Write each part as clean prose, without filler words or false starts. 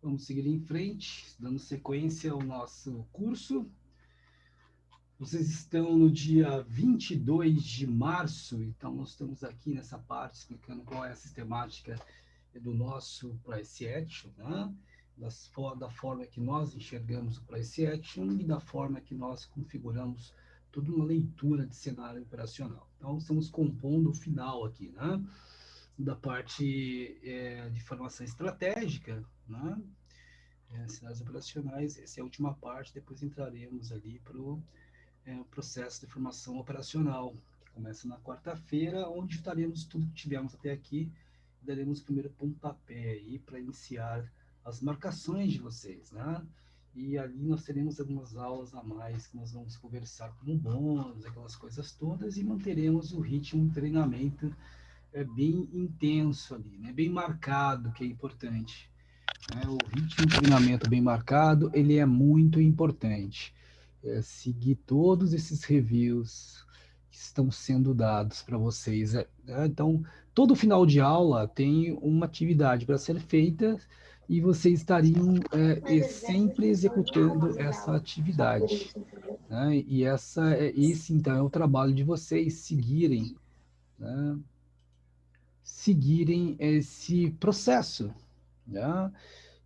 Vamos seguir em frente, dando sequência ao nosso curso. Vocês estão no dia 22 de março, então nós estamos aqui nessa parte explicando qual é a sistemática do nosso Price Action, né? Da forma que nós enxergamos o Price Action e da forma que nós configuramos toda uma leitura de cenário operacional. Então, estamos compondo o final aqui, né? Da parte de formação estratégica, né? Cenários operacionais, essa é a última parte, depois entraremos ali para o processo de formação operacional, que começa na quarta-feira, onde estaremos tudo que tivemos até aqui, daremos o primeiro pontapé aí para iniciar as marcações de vocês, né? E ali nós teremos algumas aulas a mais que nós vamos conversar como bônus, aquelas coisas todas, e manteremos o ritmo de treinamento bem intenso ali, né? Bem marcado, que é importante. Né? O ritmo de treinamento bem marcado, ele é muito importante. Seguir todos esses reviews que estão sendo dados para vocês. Então, todo final de aula tem uma atividade para ser feita e vocês estariam sempre executando essa atividade. Né? E esse, então, é o trabalho de vocês seguirem, né? Seguirem esse processo. Né?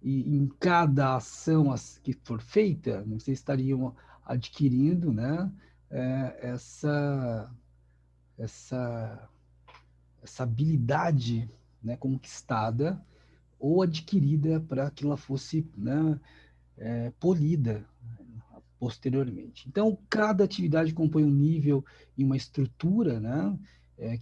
E em cada ação que for feita, vocês estariam adquirindo, né, essa, essa, essa habilidade, né, conquistada ou adquirida para que ela fosse, né, polida posteriormente. Então, cada atividade compõe um nível e uma estrutura, né,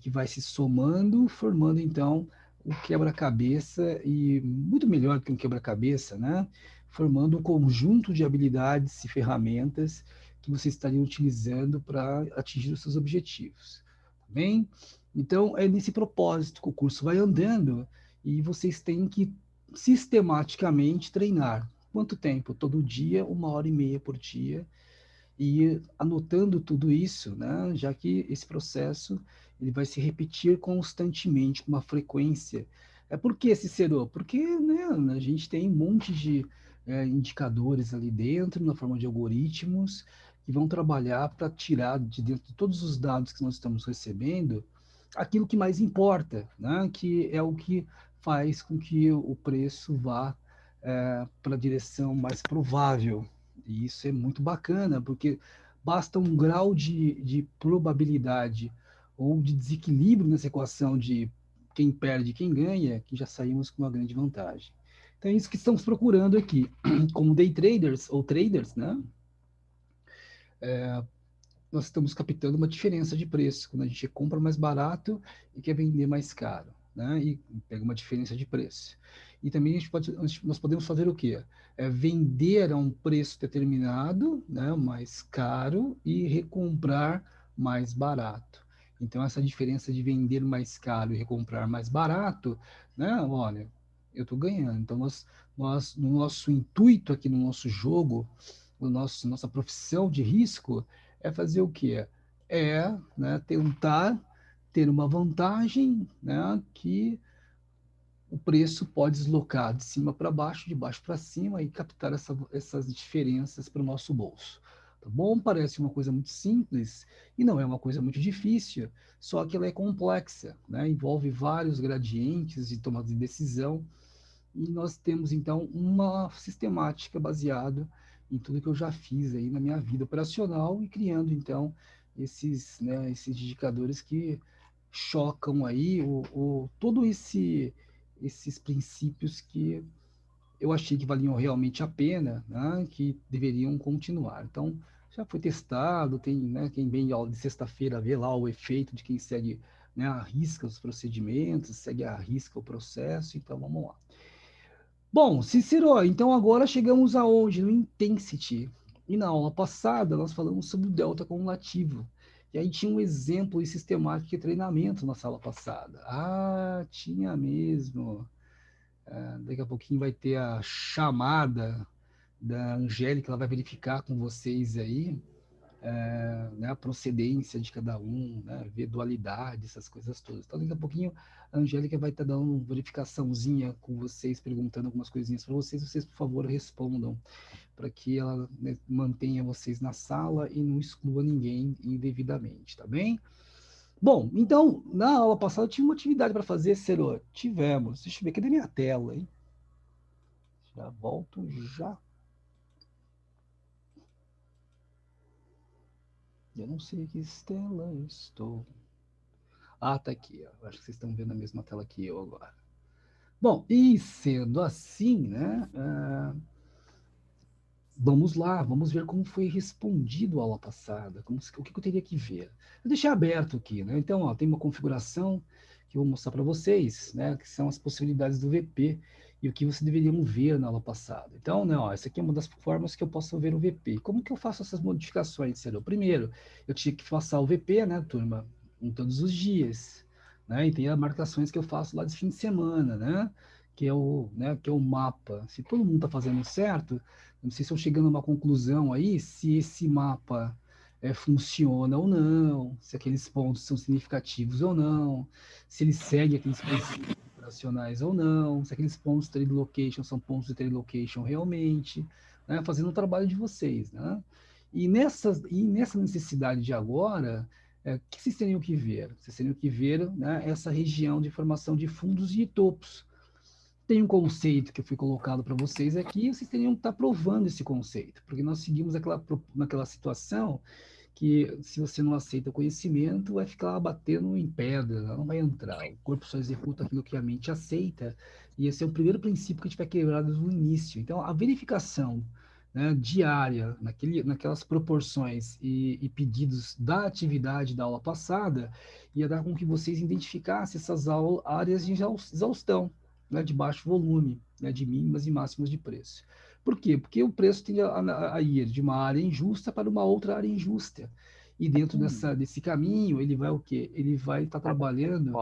que vai se somando, formando, então, o quebra-cabeça, e muito melhor do que um quebra-cabeça, né, formando um conjunto de habilidades e ferramentas que você estaria utilizando para atingir os seus objetivos. Tá bem? Então, é nesse propósito que o curso vai andando e vocês têm que sistematicamente treinar. Quanto tempo? Todo dia, 1 hora e meia por dia, e anotando tudo isso, né? Já que esse processo ele vai se repetir constantemente, com uma frequência. Por que, Cicero? Porque, né, a gente tem um monte de indicadores ali dentro, na forma de algoritmos, que vão trabalhar para tirar de dentro de todos os dados que nós estamos recebendo aquilo que mais importa, né? Que é o que faz com que o preço vá para a direção mais provável. E isso é muito bacana, porque basta um grau de probabilidade ou de desequilíbrio nessa equação de quem perde e quem ganha, que já saímos com uma grande vantagem. Então é isso que estamos procurando aqui. Como day traders ou traders, né? Nós estamos captando uma diferença de preço, quando a gente compra mais barato e quer vender mais caro, né? E pega uma diferença de preço. E também nós podemos fazer o quê? Vender a um preço determinado, né, mais caro, e recomprar mais barato. Então, essa diferença de vender mais caro e recomprar mais barato, né, olha, eu estou ganhando. Então, no nosso intuito aqui no nosso jogo, nossa profissão de risco, é fazer o quê? Né, tentar ter uma vantagem, né, que o preço pode deslocar de cima para baixo, de baixo para cima, e captar essas diferenças para o nosso bolso. Tá bom? Parece uma coisa muito simples e não é uma coisa muito difícil, só que ela é complexa, né? Envolve vários gradientes de tomada de decisão, e nós temos então uma sistemática baseada em tudo que eu já fiz aí na minha vida operacional, e criando então esses indicadores que chocam aí todo esses princípios que eu achei que valiam realmente a pena, né, que deveriam continuar. Então, já foi testado, tem, né, quem vem aula de sexta-feira vê lá o efeito de quem segue, né, a risca os procedimentos, segue a risca o processo, então vamos lá. Bom, Cícero, então agora chegamos aonde? No Intensity. E na aula passada nós falamos sobre o delta cumulativo. E aí tinha um exemplo sistemático de treinamento na sala passada. Ah, tinha mesmo. Daqui a pouquinho vai ter a chamada da Angélica, ela vai verificar com vocês aí. né, a procedência de cada um, né, ver dualidade, essas coisas todas. Então, daqui a pouquinho, a Angélica vai estar dando uma verificaçãozinha com vocês, perguntando algumas coisinhas para vocês. Vocês, por favor, respondam, para que ela, né, mantenha vocês na sala e não exclua ninguém indevidamente, tá bem? Bom, então, na aula passada eu tive uma atividade para fazer, Cero. Tivemos. Deixa eu ver, cadê minha tela, hein? Já volto, já. Eu não sei que estela eu estou. Ah, tá aqui, ó. Acho que vocês estão vendo a mesma tela que eu agora. Bom, e sendo assim, né? Vamos lá, vamos ver como foi respondido a aula passada, o que eu teria que ver. Eu deixei aberto aqui, né? Então, ó, tem uma configuração que eu vou mostrar para vocês, né? Que são as possibilidades do VP e o que vocês deveriam ver na aula passada. Então, né, ó, essa aqui é uma das formas que eu posso ver o VP. Como que eu faço essas modificações, Ciro? Primeiro, eu tinha que passar o VP, né, turma, em todos os dias, né? E tem as marcações que eu faço lá de fim de semana, né? Que é o mapa. Se todo mundo está fazendo certo, não sei se estão chegando a uma conclusão aí, se esse mapa funciona ou não, se aqueles pontos são significativos ou não, se ele segue aqueles princípios operacionais ou não, se aqueles pontos de trade location são pontos de trade location realmente, né, fazendo o trabalho de vocês, né? E nessa necessidade de agora, o que vocês teriam que ver? Vocês teriam que ver, né, essa região de formação de fundos e topos. Tem um conceito que foi colocado para vocês aqui, vocês teriam que estar provando esse conceito, porque nós seguimos naquela situação que, se você não aceita o conhecimento, vai ficar batendo em pedra, não vai entrar. O corpo só executa aquilo que a mente aceita, e esse é o primeiro princípio que a gente vai quebrar desde o início. Então, a verificação, né, diária, naquelas proporções e pedidos da atividade da aula passada, ia dar com que vocês identificassem essas áreas de exaustão, né, de baixo volume, né, de mínimas e máximas de preço. Por quê? Porque o preço tende a ir de uma área injusta para uma outra área injusta. E dentro desse caminho, ele vai o quê? Ele vai estar trabalhando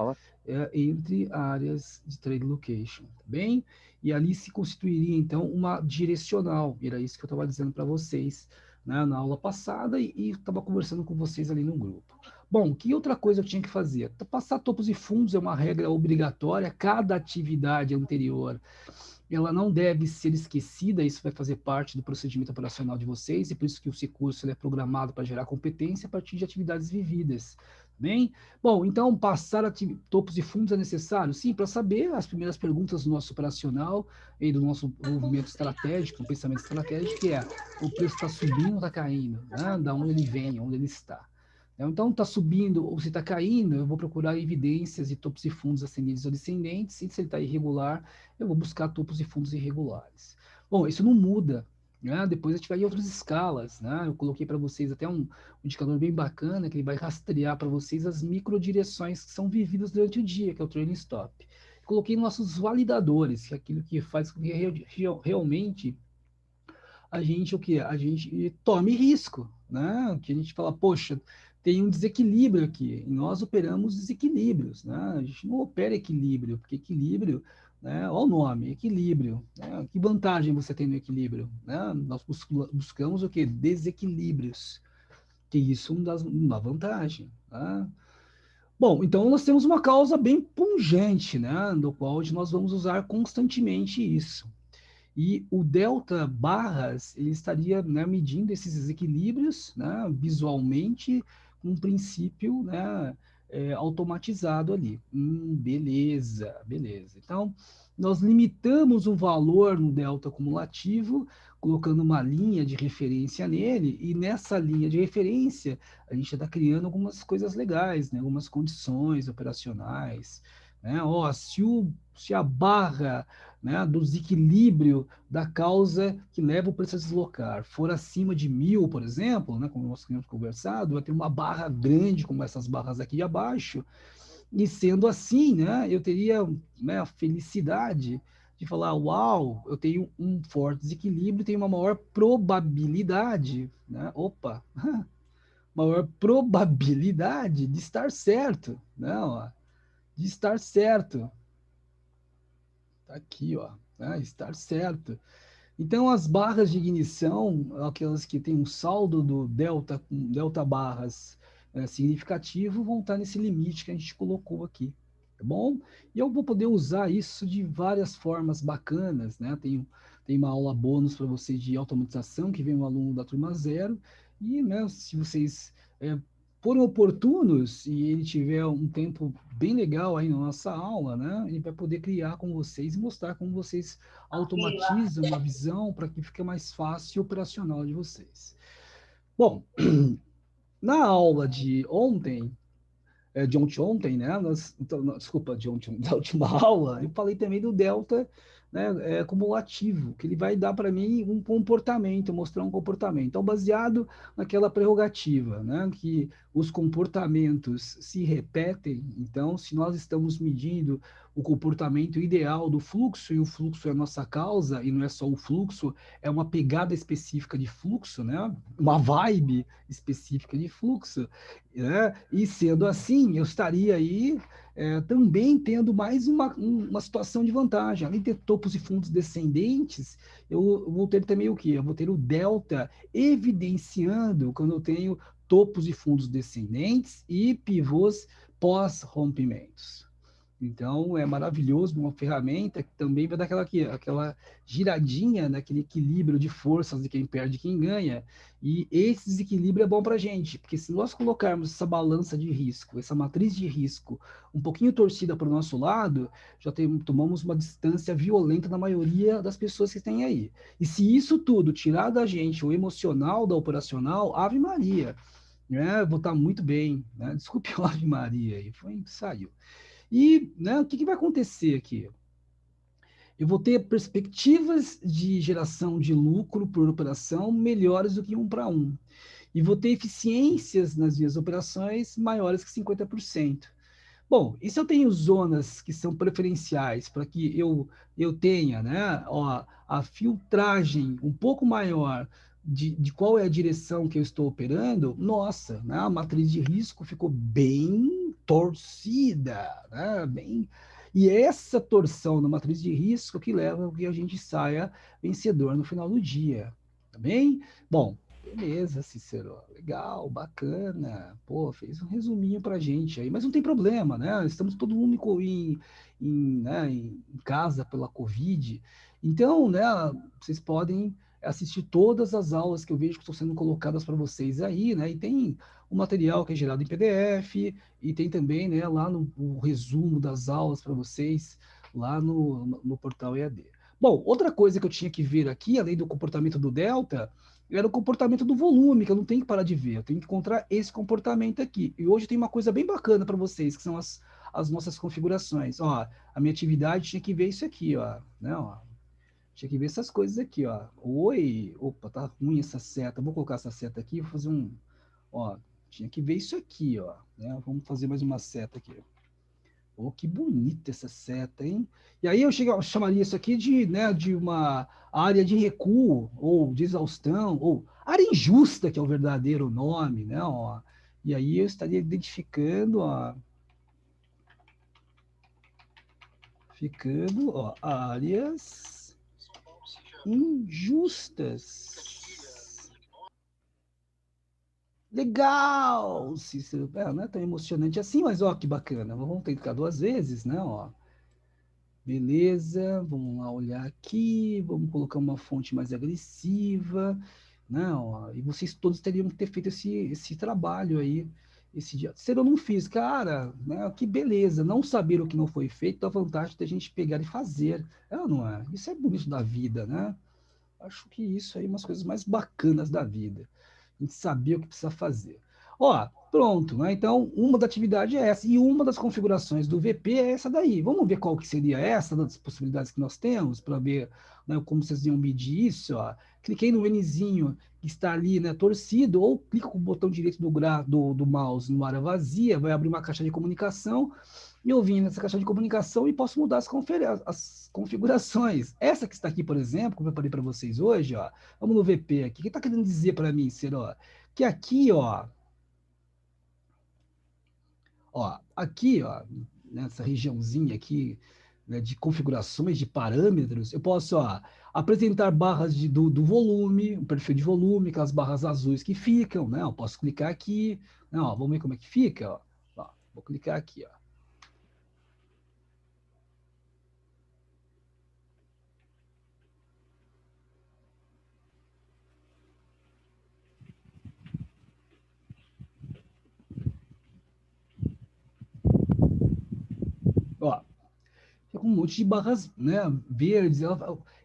entre áreas de trade location, tá bem? E ali se constituiria, então, uma direcional. Era isso que eu estava dizendo para vocês, né, na aula passada e estava conversando com vocês ali no grupo. Bom, que outra coisa eu tinha que fazer? Passar topos e fundos é uma regra obrigatória, cada atividade anterior ela não deve ser esquecida, isso vai fazer parte do procedimento operacional de vocês, e por isso que o curso é programado para gerar competência a partir de atividades vividas. Bem? Bom, então passar topos e fundos é necessário? Sim, para saber as primeiras perguntas do nosso operacional e do nosso movimento estratégico, pensamento estratégico, que é o preço está subindo ou está caindo? Né? Da onde ele vem, onde ele está. Então, está subindo ou se está caindo, eu vou procurar evidências de topos e fundos ascendentes ou descendentes, e se ele está irregular, eu vou buscar topos e fundos irregulares. Bom, isso não muda, né? Depois a gente vai em outras escalas, né? Eu coloquei para vocês até um indicador bem bacana, que ele vai rastrear para vocês as microdireções que são vividas durante o dia, que é o trailing stop. Coloquei nossos validadores, que é aquilo que faz com que realmente a gente o que a gente tome risco, né? Que a gente fala, poxa, tem um desequilíbrio aqui. E nós operamos desequilíbrios, né? A gente não opera equilíbrio, porque equilíbrio, né? Olha o nome, equilíbrio. Né? Que vantagem você tem no equilíbrio, né? Nós buscamos o que? Desequilíbrios. Que isso uma vantagem, né? Bom, então nós temos uma causa bem pungente, né? Do qual nós vamos usar constantemente isso. E o delta barras, ele estaria, né, medindo esses desequilíbrios, né, visualmente, com um princípio, né, automatizado ali. Beleza, beleza. Então, nós limitamos o valor no delta acumulativo, colocando uma linha de referência nele, e nessa linha de referência, a gente está criando algumas coisas legais, né, algumas condições operacionais. Né? Se a barra, né, do desequilíbrio da causa que leva o preço a deslocar for acima de 1.000, por exemplo, né, como nós tínhamos conversado, vai ter uma barra grande, como essas barras aqui abaixo, e sendo assim, né, eu teria, né, a felicidade de falar, uau, eu tenho um forte desequilíbrio, tenho uma maior probabilidade, né, maior probabilidade de estar certo, não, de estar certo. Tá aqui, ó, né? Estar certo. Então, as barras de ignição, aquelas que têm um saldo do delta, com delta barras significativo, vão estar nesse limite que a gente colocou aqui, tá bom? E eu vou poder usar isso de várias formas bacanas, né? Tem uma aula bônus para vocês de automatização, que vem um aluno da turma zero, e, né, se vocês forem oportunos e ele tiver um tempo bem legal aí na nossa aula, né? Ele vai poder criar com vocês e mostrar como vocês automatizam a visão para que fique mais fácil e operacional de vocês. Bom, na aula de ontem, de ontem, né? Então, desculpa, de ontem, da última aula, eu falei também do delta, né, cumulativo, que ele vai dar para mim um comportamento, mostrar um comportamento. Então, baseado naquela prerrogativa, né, que os comportamentos se repetem. Então, se nós estamos medindo o comportamento ideal do fluxo, e o fluxo é a nossa causa, e não é só o fluxo, é uma pegada específica de fluxo, né? Uma vibe específica de fluxo, né? E sendo assim, eu estaria aí também tendo mais uma situação de vantagem. Além de ter topos e fundos descendentes, eu vou ter também o quê? Eu vou ter o delta evidenciando quando eu tenho topos e fundos descendentes e pivôs pós-rompimentos. Então, é maravilhoso, uma ferramenta que também vai dar aquela giradinha naquele equilíbrio de forças de quem perde e quem ganha. E esse desequilíbrio é bom para a gente, porque se nós colocarmos essa balança de risco, essa matriz de risco, um pouquinho torcida para o nosso lado, tomamos uma distância violenta na maioria das pessoas que têm aí. E se isso tudo tirar da gente o emocional da operacional, Ave Maria, né? Vou estar muito bem, né? Desculpe o Ave Maria aí, saiu. E, né, o que vai acontecer aqui? Eu vou ter perspectivas de geração de lucro por operação melhores do que 1 para 1. E vou ter eficiências nas minhas operações maiores que 50%. Bom, e se eu tenho zonas que são preferenciais para que eu tenha, né, ó, a filtragem um pouco maior de qual é a direção que eu estou operando, nossa, né, a matriz de risco ficou bem torcida, né, bem... E é essa torção na matriz de risco que leva a que a gente saia vencedor no final do dia, tá bem? Bom, beleza, Cícero. Legal, bacana. Pô, fez um resuminho pra gente aí, mas não tem problema, né? Estamos todo mundo né, em casa pela Covid. Então, né, vocês podem assistir todas as aulas que eu vejo que estão sendo colocadas para vocês aí, né? E tem o material que é gerado em PDF, e tem também, né, lá no o resumo das aulas para vocês, lá no portal EAD. Bom, outra coisa que eu tinha que ver aqui, além do comportamento do delta, era o comportamento do volume, que eu não tenho que parar de ver, eu tenho que encontrar esse comportamento aqui. E hoje tem uma coisa bem bacana para vocês, que são as nossas configurações. Ó, a minha atividade tinha que ver isso aqui, ó, né, ó. Tinha que ver essas coisas aqui, ó. Oi, opa, tá ruim essa seta. Vou colocar essa seta aqui, vou fazer um, ó, tinha que ver isso aqui, ó, né? Vamos fazer mais uma seta aqui. Oh, que bonita essa seta, hein? E aí eu chamaria isso aqui de, né, de uma área de recuo, ou de exaustão, ou área injusta, que é o verdadeiro nome, né? Ó. E aí eu estaria identificando, ó, ficando, ó, áreas injustas. Legal, Cícero. Não é tão emocionante assim, mas ó, que bacana. Vamos tentar 2 vezes, né? Ó. Beleza, vamos lá olhar aqui, vamos colocar uma fonte mais agressiva, né? Ó, e vocês todos teriam que ter feito esse trabalho aí, esse dia. Se eu não fiz, cara, né? Que beleza, não saber o que não foi feito, dá vantagem da gente pegar e fazer. É ou não é? Isso é bonito da vida, né? Acho que isso aí é umas coisas mais bacanas da vida. A gente saber o que precisa fazer. Ó, pronto, né? Então, uma da atividade é essa. E uma das configurações do VP é essa daí. Vamos ver qual que seria essa das possibilidades que nós temos para ver, né, como vocês iam medir isso. Ó. Cliquei no Nzinho que está ali, né, torcido, ou clico com o botão direito do mouse no área vazia, vai abrir uma caixa de comunicação e eu vim nessa caixa de comunicação e posso mudar as configurações. Essa que está aqui, por exemplo, como eu falei para vocês hoje, ó, vamos no VP aqui. O que está querendo dizer para mim, Ciro? Que aqui, ó, aqui, ó, nessa regiãozinha aqui, né, de configurações, de parâmetros, eu posso apresentar barras do volume, um perfil de volume, aquelas barras azuis que ficam, né? Eu posso clicar aqui, né, vamos ver como é que fica, vou clicar aqui, ó. Ó, fica um monte de barras, né, verdes.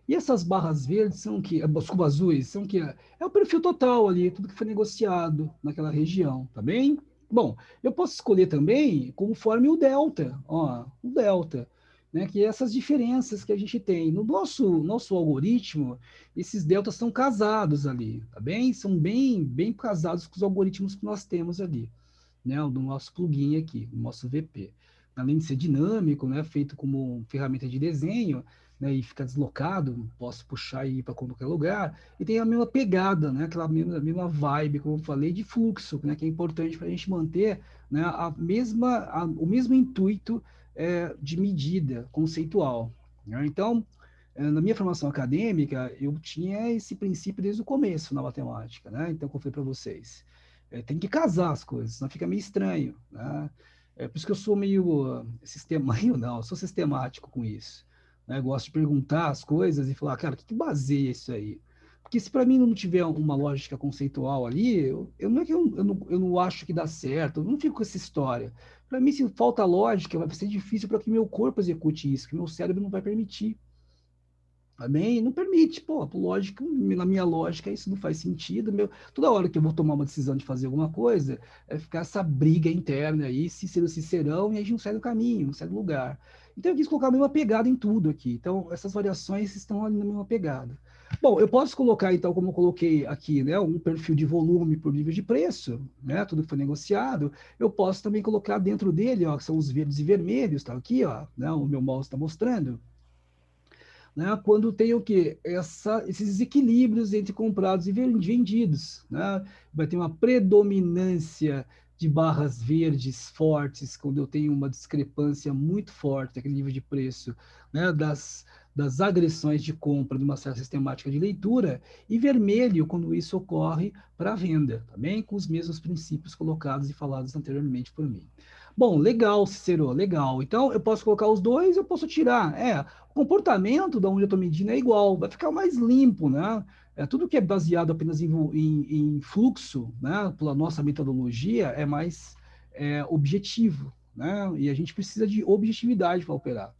E essas barras verdes são que, desculpa, azuis, são que é o perfil total ali, tudo que foi negociado naquela região, tá bem? Bom, eu posso escolher também conforme o delta, ó, o delta, né, que é essas diferenças que a gente tem. No nosso algoritmo, esses deltas são casados ali, tá bem? São bem casados com os algoritmos que nós temos ali, né, do nosso plugin aqui, do nosso VP. Além de ser dinâmico, né, feito como ferramenta de desenho, né, e fica deslocado, posso puxar e ir para qualquer lugar, e tem a mesma pegada, né, aquela mesma vibe, como eu falei, de fluxo, né, que é importante para a gente manter, né, o mesmo intuito de medida conceitual, né? Então, na minha formação acadêmica, eu tinha esse princípio desde o começo na matemática, né? Então, como eu falei para vocês, tem que casar as coisas, senão fica meio estranho, né? É por isso que eu sou meio meio não, eu sou sistemático com isso, né? Eu gosto de perguntar as coisas e falar, cara, o que baseia isso aí? Porque se para mim não tiver uma lógica conceitual ali, não é que eu não acho que dá certo, eu não fico com essa história. Para mim, se falta lógica, vai ser difícil para que meu corpo execute isso, que meu cérebro não vai permitir. Também não permite, pô, lógico, na minha lógica isso não faz sentido. Toda hora que eu vou tomar uma decisão de fazer alguma coisa, ficar essa briga interna aí, Cícero, Cicerão, e a gente não sai do caminho, não sai do lugar. Então eu quis colocar a mesma pegada em tudo aqui. Então essas variações estão ali na mesma pegada. Bom, eu posso colocar então, como eu coloquei aqui, né, um perfil de volume por nível de preço, né, tudo que foi negociado. Eu posso também colocar dentro dele, ó, que são os verdes e vermelhos, tá aqui, ó, né, o meu mouse está mostrando, né, quando tem o quê? Esses desequilíbrios entre comprados e vendidos. Né? Vai ter uma predominância de barras verdes fortes, quando eu tenho uma discrepância muito forte daquele nível de preço, né, das agressões de compra de uma certa sistemática de leitura, e vermelho quando isso ocorre para venda, também com os mesmos princípios colocados e falados anteriormente por mim. Bom, legal, Cicero, legal. Então, eu posso colocar os dois, eu posso tirar. O comportamento da onde eu estou medindo é igual, vai ficar mais limpo, né? Tudo que é baseado apenas em fluxo, né, pela nossa metodologia, é mais objetivo, né? E a gente precisa de objetividade para operar.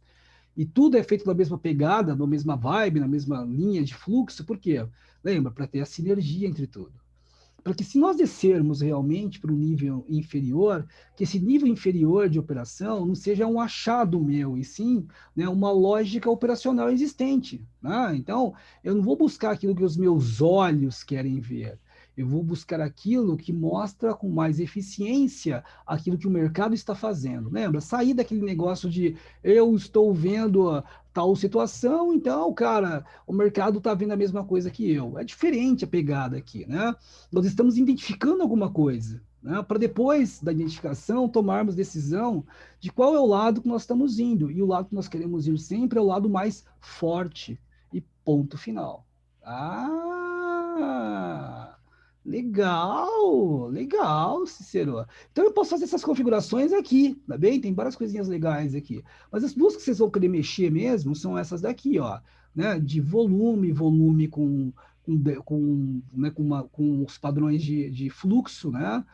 E tudo é feito na mesma pegada, na mesma vibe, na mesma linha de fluxo, por quê? Lembra? Para ter a sinergia entre tudo. Para que se nós descermos realmente para um nível inferior, que esse nível inferior de operação não seja um achado meu, e sim, né, uma lógica operacional existente. Né? Então, eu não vou buscar aquilo que os meus olhos querem ver. Eu vou buscar aquilo que mostra com mais eficiência aquilo que o mercado está fazendo. Lembra? Sair daquele negócio de eu estou vendo tal situação, então, cara, o mercado está vendo a mesma coisa que eu. É diferente a pegada aqui, né? Nós estamos identificando alguma coisa, né? Para depois da identificação tomarmos decisão de qual é o lado que nós estamos indo. E o lado que nós queremos ir sempre é o lado mais forte. E ponto final. Ah! Legal, legal, Cicero. Então eu posso fazer essas configurações aqui, tá bem? Tem várias coisinhas legais aqui. Mas as duas que vocês vão querer mexer mesmo são essas daqui, ó, né? De volume com os padrões de fluxo, né?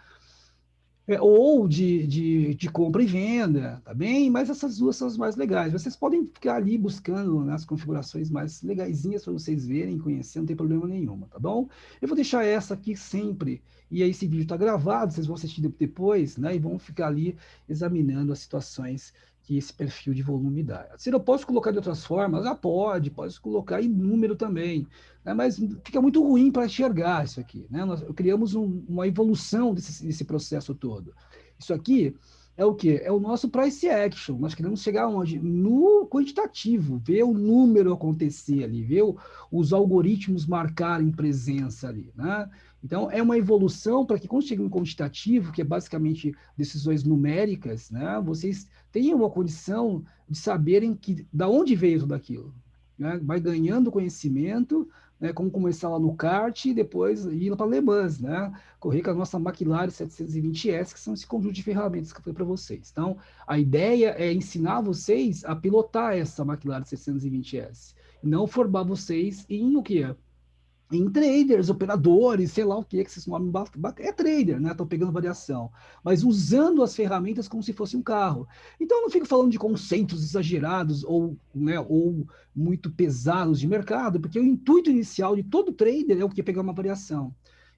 Ou de compra e venda, tá bem? Mas essas duas são as mais legais. Vocês podem ficar ali buscando, né, as configurações mais legaisinhas para vocês verem, conhecer, não tem problema nenhuma, tá bom? Eu vou deixar essa aqui sempre, e aí esse vídeo está gravado, vocês vão assistir depois, né, e vão ficar ali examinando as situações que esse perfil de volume dá. Se eu posso colocar de outras formas, pode colocar em número também, né, mas fica muito ruim para enxergar isso aqui, né? Nós criamos uma evolução desse processo todo. Isso aqui é o quê? É o nosso price action. Nós queremos chegar onde? No quantitativo, ver o número acontecer ali, ver os algoritmos marcarem presença ali, né? Então, é uma evolução para que quando chega no quantitativo, que é basicamente decisões numéricas, né? Vocês tenham uma condição de saberem que da onde veio tudo aquilo, né? Vai ganhando conhecimento, né? Como começar lá no kart e depois ir para Le Mans, né? Correr com a nossa McLaren 720S, que são esse conjunto de ferramentas que eu falei para vocês. Então, a ideia é ensinar vocês a pilotar essa McLaren 720S, e não formar vocês em o quê? Em traders, operadores, sei lá o que esses nomes é trader, né? Estão pegando variação, mas usando as ferramentas como se fosse um carro. Então eu não fico falando de conceitos exagerados ou, né, ou muito pesados de mercado, porque o intuito inicial de todo trader é o que? Pegar uma variação.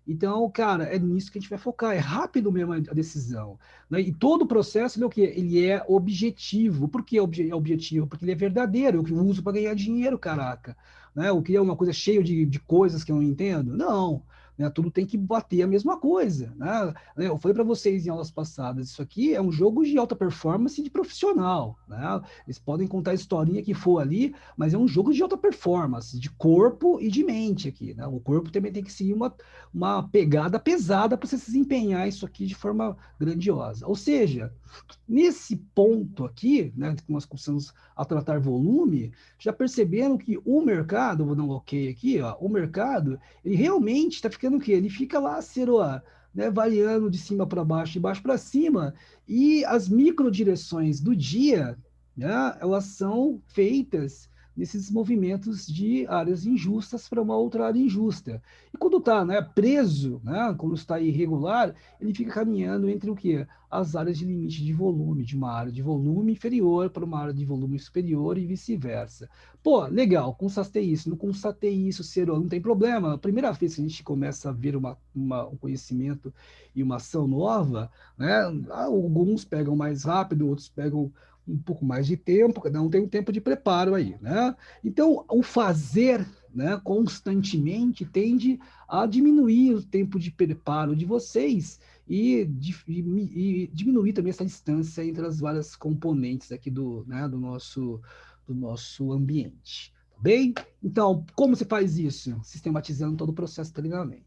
Então, cara, é nisso que a gente vai focar. É rápido mesmo a decisão, né? E todo o processo, ele é o quê? Ele é objetivo. Por que é objetivo? Porque ele é verdadeiro. Eu uso para ganhar dinheiro, caraca. Né? Eu queria uma coisa cheia de coisas que eu não entendo? Não. Né? Tudo tem que bater a mesma coisa. Né? Eu falei para vocês em aulas passadas, isso aqui é um jogo de alta performance de profissional. Né? Eles podem contar a historinha que for ali, mas é um jogo de alta performance, de corpo e de mente aqui. Né? O corpo também tem que seguir uma pegada pesada para você se desempenhar isso aqui de forma grandiosa. Ou seja, nesse ponto aqui, né, que nós começamos a tratar volume, já perceberam que o mercado, vou dar um ok aqui, ó, o mercado, ele realmente está ficando o quê? Ele fica lá, né, variando de cima para baixo, de baixo para cima, e as microdireções do dia, né, elas são feitas nesses movimentos de áreas injustas para uma outra área injusta. E quando está, né, preso, né, quando está irregular, ele fica caminhando entre o quê? As áreas de limite de volume, de uma área de volume inferior para uma área de volume superior e vice-versa. Pô, legal, constatei isso, não constatei isso, Ciro, não tem problema. A primeira vez que a gente começa a ver um conhecimento e uma ação nova, né, alguns pegam mais rápido, outros pegam um pouco mais de tempo, cada um tem um tempo de preparo aí, né? Então, o fazer, né, constantemente tende a diminuir o tempo de preparo de vocês e diminuir também essa distância entre as várias componentes aqui né, do nosso ambiente. Tá bem? Então, como você faz isso? Sistematizando todo o processo de treinamento.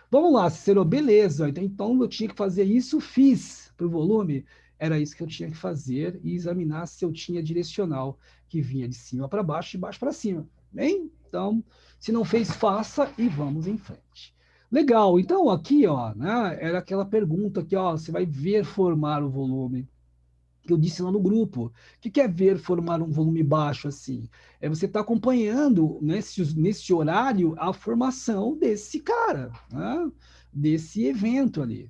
Vamos lá, Cicero, beleza. Então eu tinha que fazer isso, fiz para o volume. Era isso que eu tinha que fazer e examinar se eu tinha direcional que vinha de cima para baixo, de baixo para cima. Bem? Então, se não fez, faça e vamos em frente. Legal, então aqui, ó, né, era aquela pergunta que, ó, você vai ver formar o volume que eu disse lá no grupo. O que é ver formar um volume baixo assim? É você estar acompanhando nesse horário a formação desse cara, né, desse evento ali.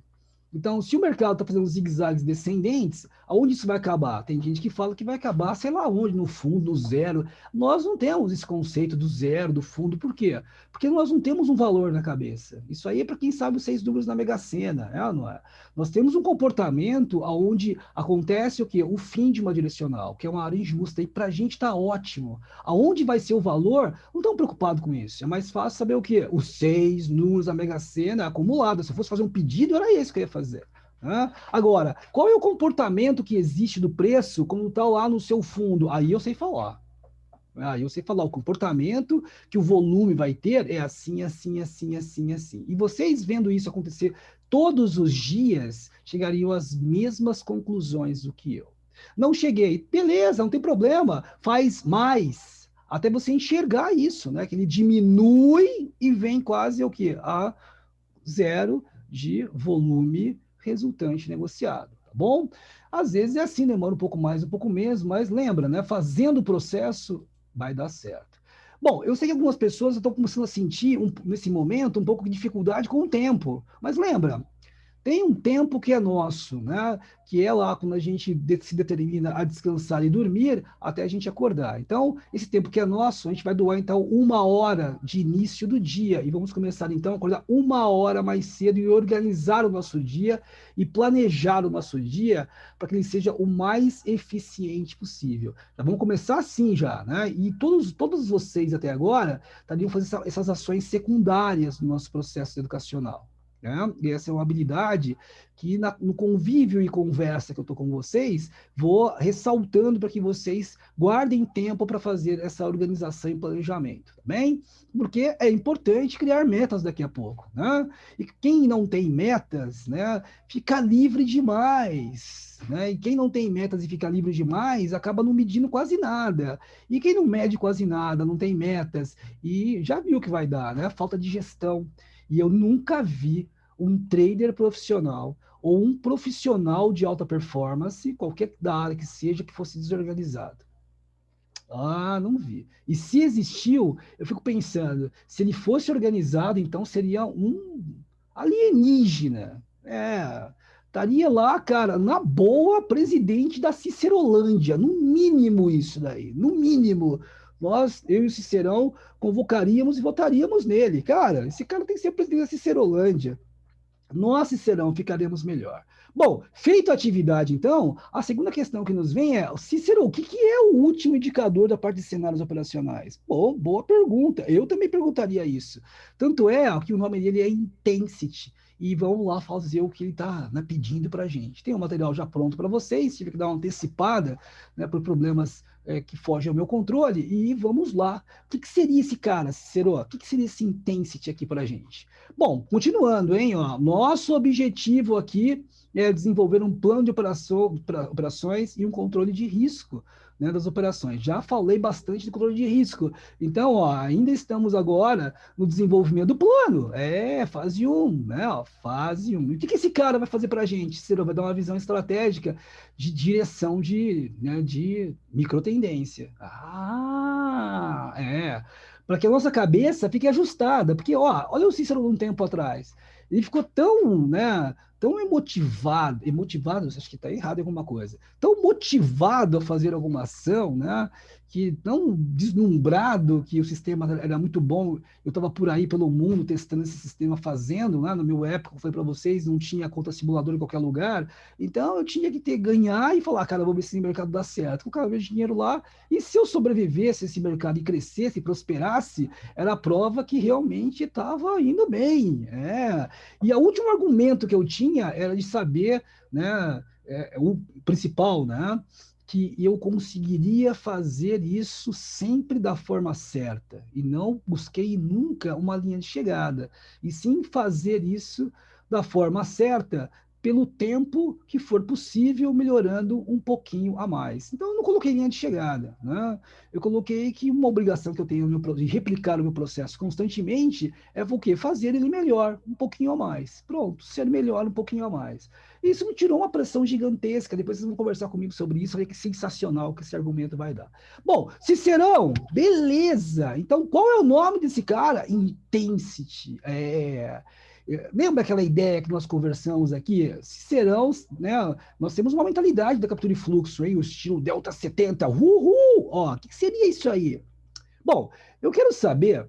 Então, se o mercado está fazendo zigue-zagues descendentes, aonde isso vai acabar? Tem gente que fala que vai acabar, sei lá onde, no fundo, no zero. Nós não temos esse conceito do zero, do fundo. Por quê? Porque nós não temos um valor na cabeça. Isso aí é para quem sabe os 6 números na Mega Sena, é ou não é? Nós temos um comportamento onde acontece o quê? O fim de uma direcional, que é uma área injusta, e para a gente está ótimo. Aonde vai ser o valor, não estão preocupados com isso. É mais fácil saber o quê? Os 6 números da Mega Sena acumulados. Se eu fosse fazer um pedido, era esse que eu ia fazer. Né? Agora, qual é o comportamento que existe do preço quando está lá no seu fundo? Aí eu sei falar. Aí eu sei falar, o comportamento que o volume vai ter é assim, assim, assim, assim, assim. E vocês vendo isso acontecer todos os dias, chegariam às mesmas conclusões do que eu. Não cheguei, beleza, não tem problema, faz mais. Até você enxergar isso, né? Que ele diminui e vem quase o quê? A zero de volume resultante negociado, tá bom? Às vezes é assim, demora um pouco mais, um pouco menos, mas lembra, né? Fazendo o processo vai dar certo. Bom, eu sei que algumas pessoas estão começando a sentir, nesse momento, um pouco de dificuldade com o tempo, mas lembra, tem um tempo que é nosso, né? Que é lá quando a gente se determina a descansar e dormir até a gente acordar. Então, esse tempo que é nosso, a gente vai doar então 1 hora de início do dia e vamos começar então a acordar 1 hora mais cedo e organizar o nosso dia e planejar o nosso dia para que ele seja o mais eficiente possível. Já vamos começar assim já, né? E todos vocês até agora estariam fazendo essas ações secundárias no nosso processo educacional. né? E essa é uma habilidade que no convívio e conversa que eu estou com vocês, vou ressaltando para que vocês guardem tempo para fazer essa organização e planejamento, tá bem? Porque é importante criar metas daqui a pouco, né? E quem não tem metas, né, fica livre demais, né? E quem não tem metas e fica livre demais, acaba não medindo quase nada. E quem não mede quase nada, não tem metas, e já viu o que vai dar, né? Falta de gestão. E eu nunca vi um trader profissional ou um profissional de alta performance, qualquer da área que seja, que fosse desorganizado. Ah, não vi. E se existiu, eu fico pensando, se ele fosse organizado, então seria um alienígena. É, estaria lá, cara, na boa, presidente da Cicerolândia, no mínimo isso daí, no mínimo. Nós, eu e o Cicerão, convocaríamos e votaríamos nele. Cara, esse cara tem que ser presidente da Cicerolândia. Nós, Cicerão, ficaremos melhor. Bom, feita a atividade, então, a segunda questão que nos vem é, Cícero, o que é o último indicador da parte de cenários operacionais? Bom, boa pergunta. Eu também perguntaria isso. Tanto é que o nome dele é Intensity. E vamos lá fazer o que ele está, né, pedindo para a gente. Tem o material já pronto para vocês, tive que dar uma antecipada, né, por problemas que fogem ao meu controle, e vamos lá. O que seria esse cara, Cicero? O que seria esse Intensity aqui para a gente? Bom, continuando, hein? Ó, nosso objetivo aqui é desenvolver um plano de operações e um controle de risco, né, das operações. Já falei bastante do controle de risco. Então, ó, ainda estamos agora no desenvolvimento do plano. É, fase 1, né? Ó, fase 1. E o que esse cara vai fazer para a gente? Ciro, vai dar uma visão estratégica de direção né, de microtendência. Ah, é para que a nossa cabeça fique ajustada. Porque, ó, olha o Cícero um tempo atrás. Ele ficou tão, né, tão emotivado, acho que está errado em alguma coisa, tão motivado a fazer alguma ação, né, que tão deslumbrado que o sistema era muito bom. Eu estava por aí pelo mundo testando esse sistema, fazendo, né, no meu época, eu falei para vocês, não tinha conta simulador em qualquer lugar, então eu tinha que ganhar e falar, cara, vou ver se esse mercado dá certo. Colocava meu dinheiro lá, e se eu sobrevivesse a esse mercado e crescesse e prosperasse, era a prova que realmente estava indo bem. É. E o último argumento que eu tinha era de saber, né, o principal, né, que eu conseguiria fazer isso sempre da forma certa, e não busquei nunca uma linha de chegada, e sim fazer isso da forma certa, pelo tempo que for possível, melhorando um pouquinho a mais. Então, eu não coloquei linha de chegada, né? Eu coloquei que uma obrigação que eu tenho de replicar o meu processo constantemente é o quê? Fazer ele melhor, um pouquinho a mais. Pronto, ser melhor um pouquinho a mais. Isso me tirou uma pressão gigantesca. Depois vocês vão conversar comigo sobre isso, olha que sensacional que esse argumento vai dar. Bom, Cicerão, beleza. Então, qual é o nome desse cara? Intensity. Lembra aquela ideia que nós conversamos aqui? Cicerão, né? Nós temos uma mentalidade da captura e fluxo, hein? O estilo Delta 70. Uhul! Ó, o que seria isso aí? Bom, eu quero saber,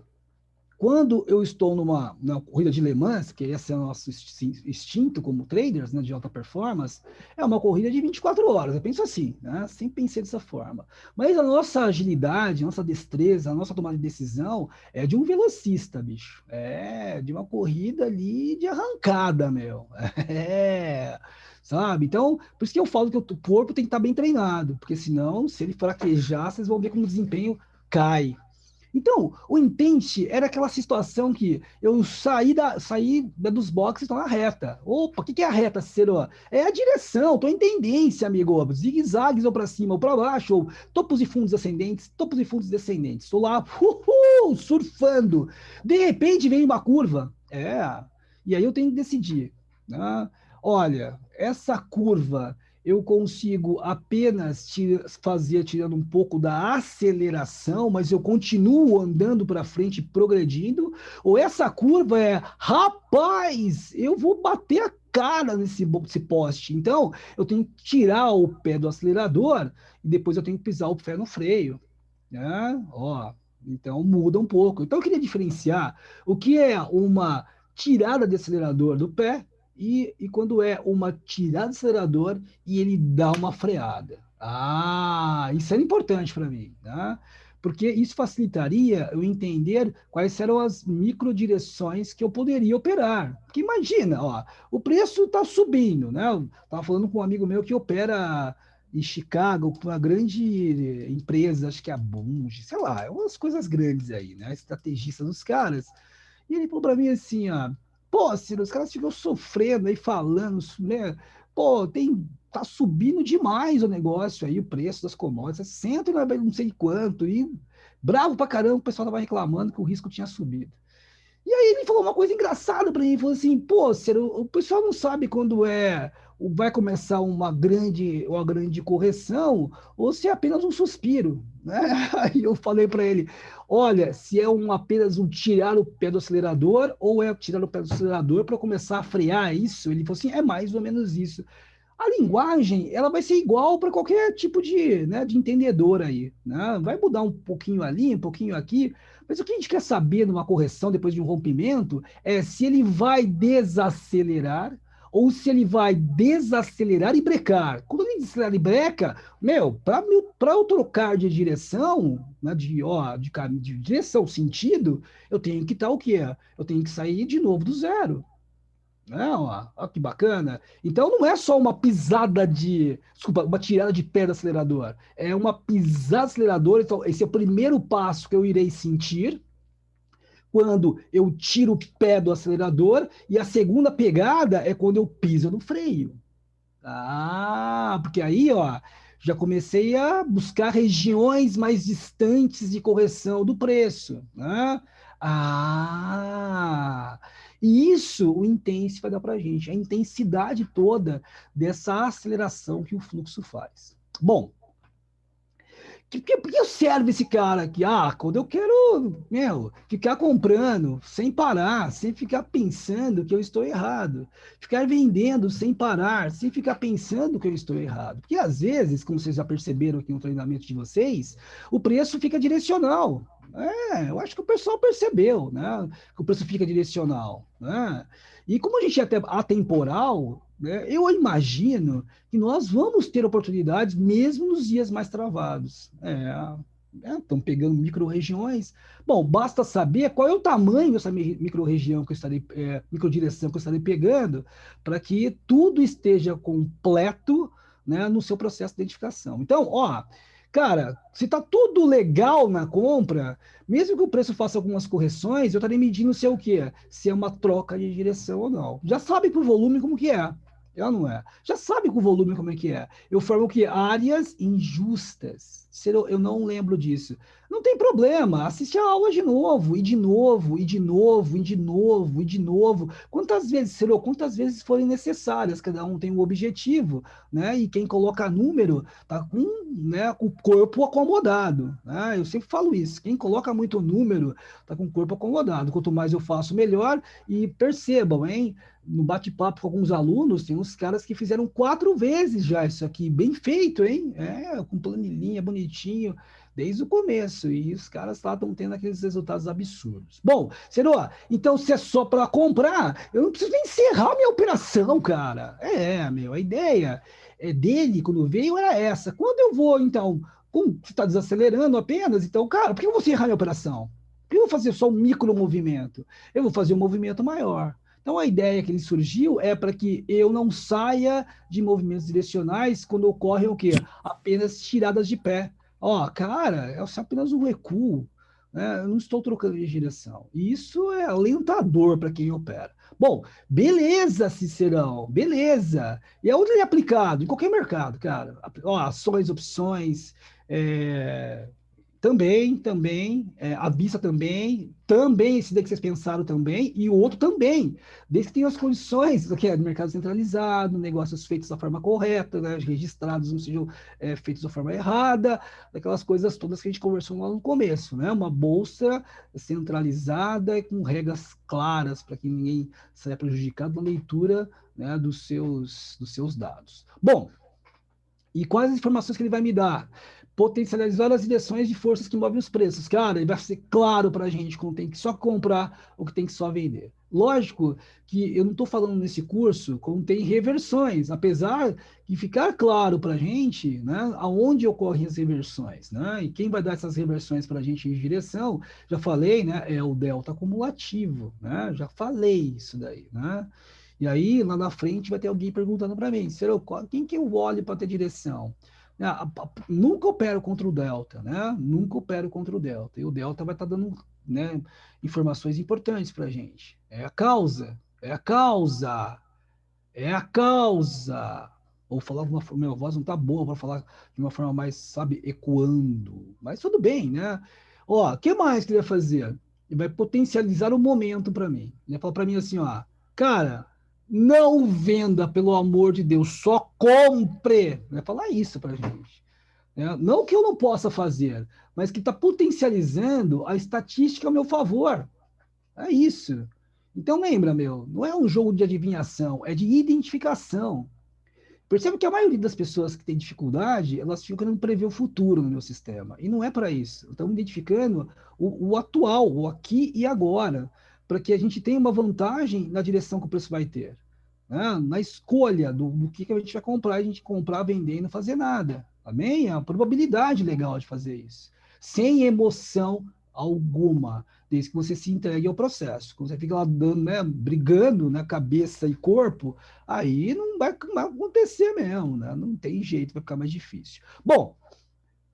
quando eu estou na corrida de Le Mans, que esse é o nosso instinto como traders, né, de alta performance, é uma corrida de 24 horas. Eu penso assim, né? Sempre pensei dessa forma. Mas a nossa agilidade, a nossa destreza, a nossa tomada de decisão é de um velocista, bicho. É de uma corrida ali de arrancada, meu. É. Sabe? Então, por isso que eu falo que o corpo tem que estar bem treinado, porque senão, se ele fraquejar, vocês vão ver como o desempenho cai. Então, o intente era aquela situação que eu saí dos boxes e estou na reta. Opa, o que é a reta, Cicero? É a direção, estou em tendência, amigo. Zigue-zagues ou para cima ou para baixo, ou topos e fundos ascendentes, topos e fundos descendentes. Estou lá, surfando. De repente vem uma curva. E aí eu tenho que decidir, né? Olha, essa curva eu consigo apenas fazer tirando um pouco da aceleração, mas eu continuo andando para frente, progredindo, ou essa curva rapaz, eu vou bater a cara nesse poste. Então, eu tenho que tirar o pé do acelerador e depois eu tenho que pisar o pé no freio, né? Ó, então muda um pouco. Então, eu queria diferenciar o que é uma tirada de acelerador do pé e quando é uma tirada de acelerador e ele dá uma freada. Ah, isso é importante para mim, tá? porque isso facilitaria eu entender quais eram as microdireções que eu poderia operar. Porque imagina, ó, o preço está subindo, né? Eu estava falando com um amigo meu que opera em Chicago, uma grande empresa, acho que é a Bunge, sei lá, é umas coisas grandes aí, né? Estrategista dos caras. E ele falou para mim assim, ó, pô, Ciro, os caras ficam sofrendo aí, falando, né? Pô, tá subindo demais o negócio aí, o preço das commodities, cento e não sei quanto, e bravo pra caramba, o pessoal tava reclamando que o risco tinha subido. E aí ele falou uma coisa engraçada para mim, ele falou assim, pô, Ciro, o pessoal não sabe quando vai começar uma grande correção ou se é apenas um suspiro, né? Aí eu falei para ele, olha, se é apenas um tirar o pé do acelerador ou é tirar o pé do acelerador para começar a frear isso, ele falou assim, é mais ou menos isso. A linguagem, ela vai ser igual para qualquer tipo de, né, de entendedor aí, né? Vai mudar um pouquinho ali, um pouquinho aqui, mas o que a gente quer saber numa correção depois de um rompimento é se ele vai desacelerar ou se ele vai desacelerar e brecar. Quando ele desacelerar e breca, para eu trocar de direção, né, de direção, sentido, eu tenho que estar o quê? Eu tenho que sair de novo do zero. Não, ó, que bacana. Então não é só uma pisada desculpa, uma tirada de pé do acelerador. É uma pisada do acelerador. Então, esse é o primeiro passo que eu irei sentir quando eu tiro o pé do acelerador. E a segunda pegada é quando eu piso no freio. Ah, porque aí, ó, já comecei a buscar regiões mais distantes de correção do preço, né? Ah, e isso o Intense vai dar para a gente, a intensidade toda dessa aceleração que o fluxo faz. Bom, por que serve esse cara aqui? Ah, quando eu quero, ficar comprando sem parar, sem ficar pensando que eu estou errado. Ficar vendendo sem parar, sem ficar pensando que eu estou errado. Porque às vezes, como vocês já perceberam aqui no treinamento de vocês, o preço fica direcional. Eu acho que o pessoal percebeu, né? Que o preço fica direcional, né? E como a gente é até atemporal, né? Eu imagino que nós vamos ter oportunidades mesmo nos dias mais travados. Estão pegando micro-regiões. Bom, basta saber qual é o tamanho dessa micro-região que eu estarei, microdireção que eu estarei pegando, para que tudo esteja completo, né, no seu processo de identificação. Então, ó, cara, se está tudo legal na compra, mesmo que o preço faça algumas correções, eu estarei medindo se é o quê? Se é uma troca de direção ou não. Já sabe por volume como que é. Ela não é. Já sabe com o volume como é que é. Eu formo que áreas injustas. Eu não lembro disso. Não tem problema. Assiste a aula de novo, e de novo, e de novo, e de novo, e de novo. Quantas vezes forem necessárias. Cada um tem um objetivo, né? E quem coloca número tá com, né, com o corpo acomodado. Né? Eu sempre falo isso. Quem coloca muito número tá com o corpo acomodado. Quanto mais eu faço, melhor. E percebam, hein? No bate-papo com alguns alunos, tem uns caras que fizeram 4 vezes já isso aqui, bem feito, hein? Com planilhinha, bonitinho, desde o começo. E os caras lá estão tendo aqueles resultados absurdos. Bom, Serô, então se é só para comprar, eu não preciso nem encerrar minha operação, cara. A ideia dele, quando veio, era essa. Quando eu vou, então, você está desacelerando apenas, então, cara, por que eu vou encerrar minha operação? Por que eu vou fazer só um micro movimento? Eu vou fazer um movimento maior. Então, a ideia que ele surgiu é para que eu não saia de movimentos direcionais quando ocorrem o quê? Apenas tiradas de pé. Ó, cara, é apenas um recuo, né? Eu não estou trocando de direção. E isso é alentador para quem opera. Bom, beleza, Cicerão, beleza. E aonde ele é aplicado? Em qualquer mercado, cara. Ó, ações, opções, é, também, a Vista também, esse daí que vocês pensaram também, e o outro também, desde que tenha as condições, que é mercado centralizado, negócios feitos da forma correta, né, registrados não sejam feitos da forma errada, aquelas coisas todas que a gente conversou lá no começo, né, uma bolsa centralizada e com regras claras para que ninguém saia prejudicado na leitura, né, dos seus dados. Bom, e quais as informações que ele vai me dar? potencializar as direções de forças que movem os preços. Cara, ele vai ser claro para a gente como tem que só comprar ou que tem que só vender. Lógico que eu não estou falando nesse curso como tem reversões, apesar de ficar claro para a gente, né, aonde ocorrem as reversões, né, e quem vai dar essas reversões para a gente de direção, já falei, né, é o delta acumulativo, né, já falei isso daí, né. E aí, lá na frente, vai ter alguém perguntando para mim, quem que eu olho para ter direção? Nunca opero contra o delta, né? Nunca opero contra o delta. E o delta vai estar dando, né, informações importantes para a gente. É a causa, é a causa, é a causa. Vou falar de uma forma, minha voz não tá boa para falar de uma forma mais, sabe, ecoando. Mas tudo bem, né? Ó, o que mais que ele vai fazer? Ele vai potencializar o momento para mim. Ele vai falar para mim assim, ó, cara, não venda, pelo amor de Deus, só compre. Ele vai falar isso para gente. Né? Não que eu não possa fazer, mas que está potencializando a estatística a meu favor. É isso. Então lembra, meu, não é um jogo de adivinhação, é de identificação. Percebe que a maioria das pessoas que tem dificuldade, elas ficam querendo prever o futuro no meu sistema. E não é para isso. Estamos identificando o atual, o aqui e agora, para que a gente tenha uma vantagem na direção que o preço vai ter. Né? Na escolha do que a gente vai comprar, a gente comprar, vender e não fazer nada. Amém? É uma probabilidade legal de fazer isso. Sem emoção alguma, desde que você se entregue ao processo. Quando você fica lá dando, né, brigando na cabeça e corpo, aí não vai acontecer mesmo, né? Não tem jeito, vai ficar mais difícil. Bom,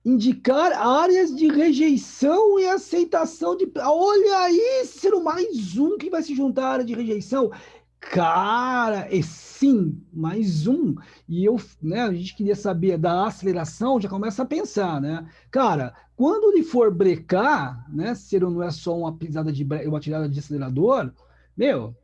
indicar áreas de rejeição e aceitação de. Olha aí, ser mais um que vai se juntar à área de rejeição. Cara, é sim, mais um. E eu, né, a gente queria saber da aceleração, já começa a pensar, né? Cara, quando ele for brecar, né, se ele não é só uma pisada de uma tirada de acelerador, meu,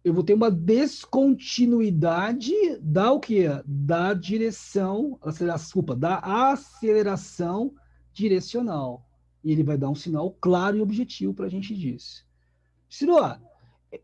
eu vou ter uma descontinuidade da o quê? Da direção, desculpa, da aceleração direcional. E ele vai dar um sinal claro e objetivo para a gente disso. Ciro,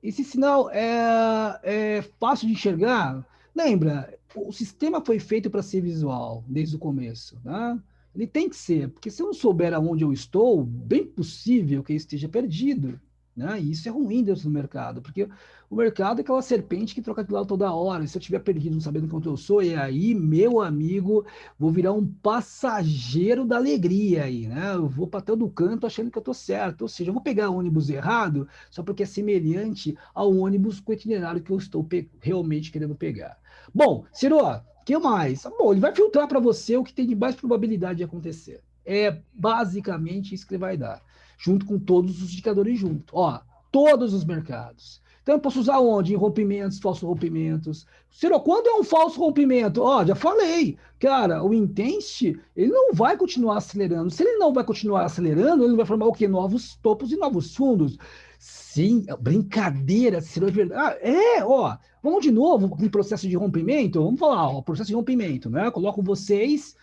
esse sinal é fácil de enxergar? Lembra, o sistema foi feito para ser visual desde o começo, né? Ele tem que ser, porque se eu não souber aonde eu estou, bem possível que eu esteja perdido, né? E isso é ruim dentro do mercado, porque o mercado é aquela serpente que troca de lado toda hora. E se eu estiver perdido, não sabendo quanto eu sou, e aí, meu amigo, vou virar um passageiro da alegria aí, né? Eu vou para todo canto achando que eu estou certo. Ou seja, eu vou pegar o ônibus errado só porque é semelhante ao ônibus com o itinerário que eu estou realmente querendo pegar. Bom, Ciro, o que mais? Bom, ele vai filtrar para você o que tem de mais probabilidade de acontecer. É basicamente isso que ele vai dar, junto com todos os indicadores juntos. Ó, todos os mercados. Então, eu posso usar onde? Em rompimentos, falsos rompimentos. Ciro, quando é um falso rompimento? Ó, já falei. Cara, o Intense, ele não vai continuar acelerando. Se ele não vai continuar acelerando, ele vai formar o quê? Novos topos e novos fundos. Sim, brincadeira, Ciro, é verdade. Ó, vamos de novo em processo de rompimento? Vamos falar, ó, processo de rompimento, né? Coloco vocês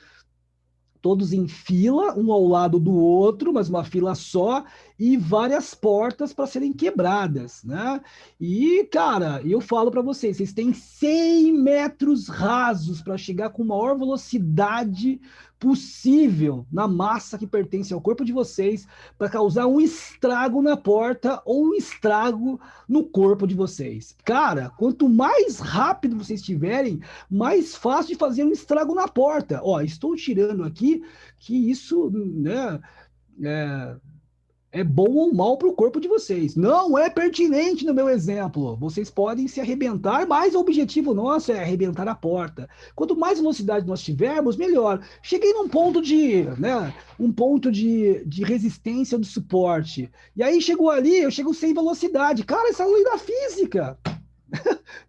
todos em fila, um ao lado do outro, mas uma fila só, e várias portas para serem quebradas, né? E, cara, eu falo para vocês, vocês têm 100 metros rasos para chegar com maior velocidade possível na massa que pertence ao corpo de vocês para causar um estrago na porta ou um estrago no corpo de vocês. Cara, quanto mais rápido vocês estiverem, mais fácil de fazer um estrago na porta. Ó, estou tirando aqui que isso, né, é, é bom ou mal para o corpo de vocês. Não é pertinente no meu exemplo. Vocês podem se arrebentar, mas o objetivo nosso é arrebentar a porta. Quanto mais velocidade nós tivermos, melhor. Cheguei num ponto de, né, um ponto de resistência de suporte. E aí chegou ali, eu chego sem velocidade. Cara, essa é a lei da física.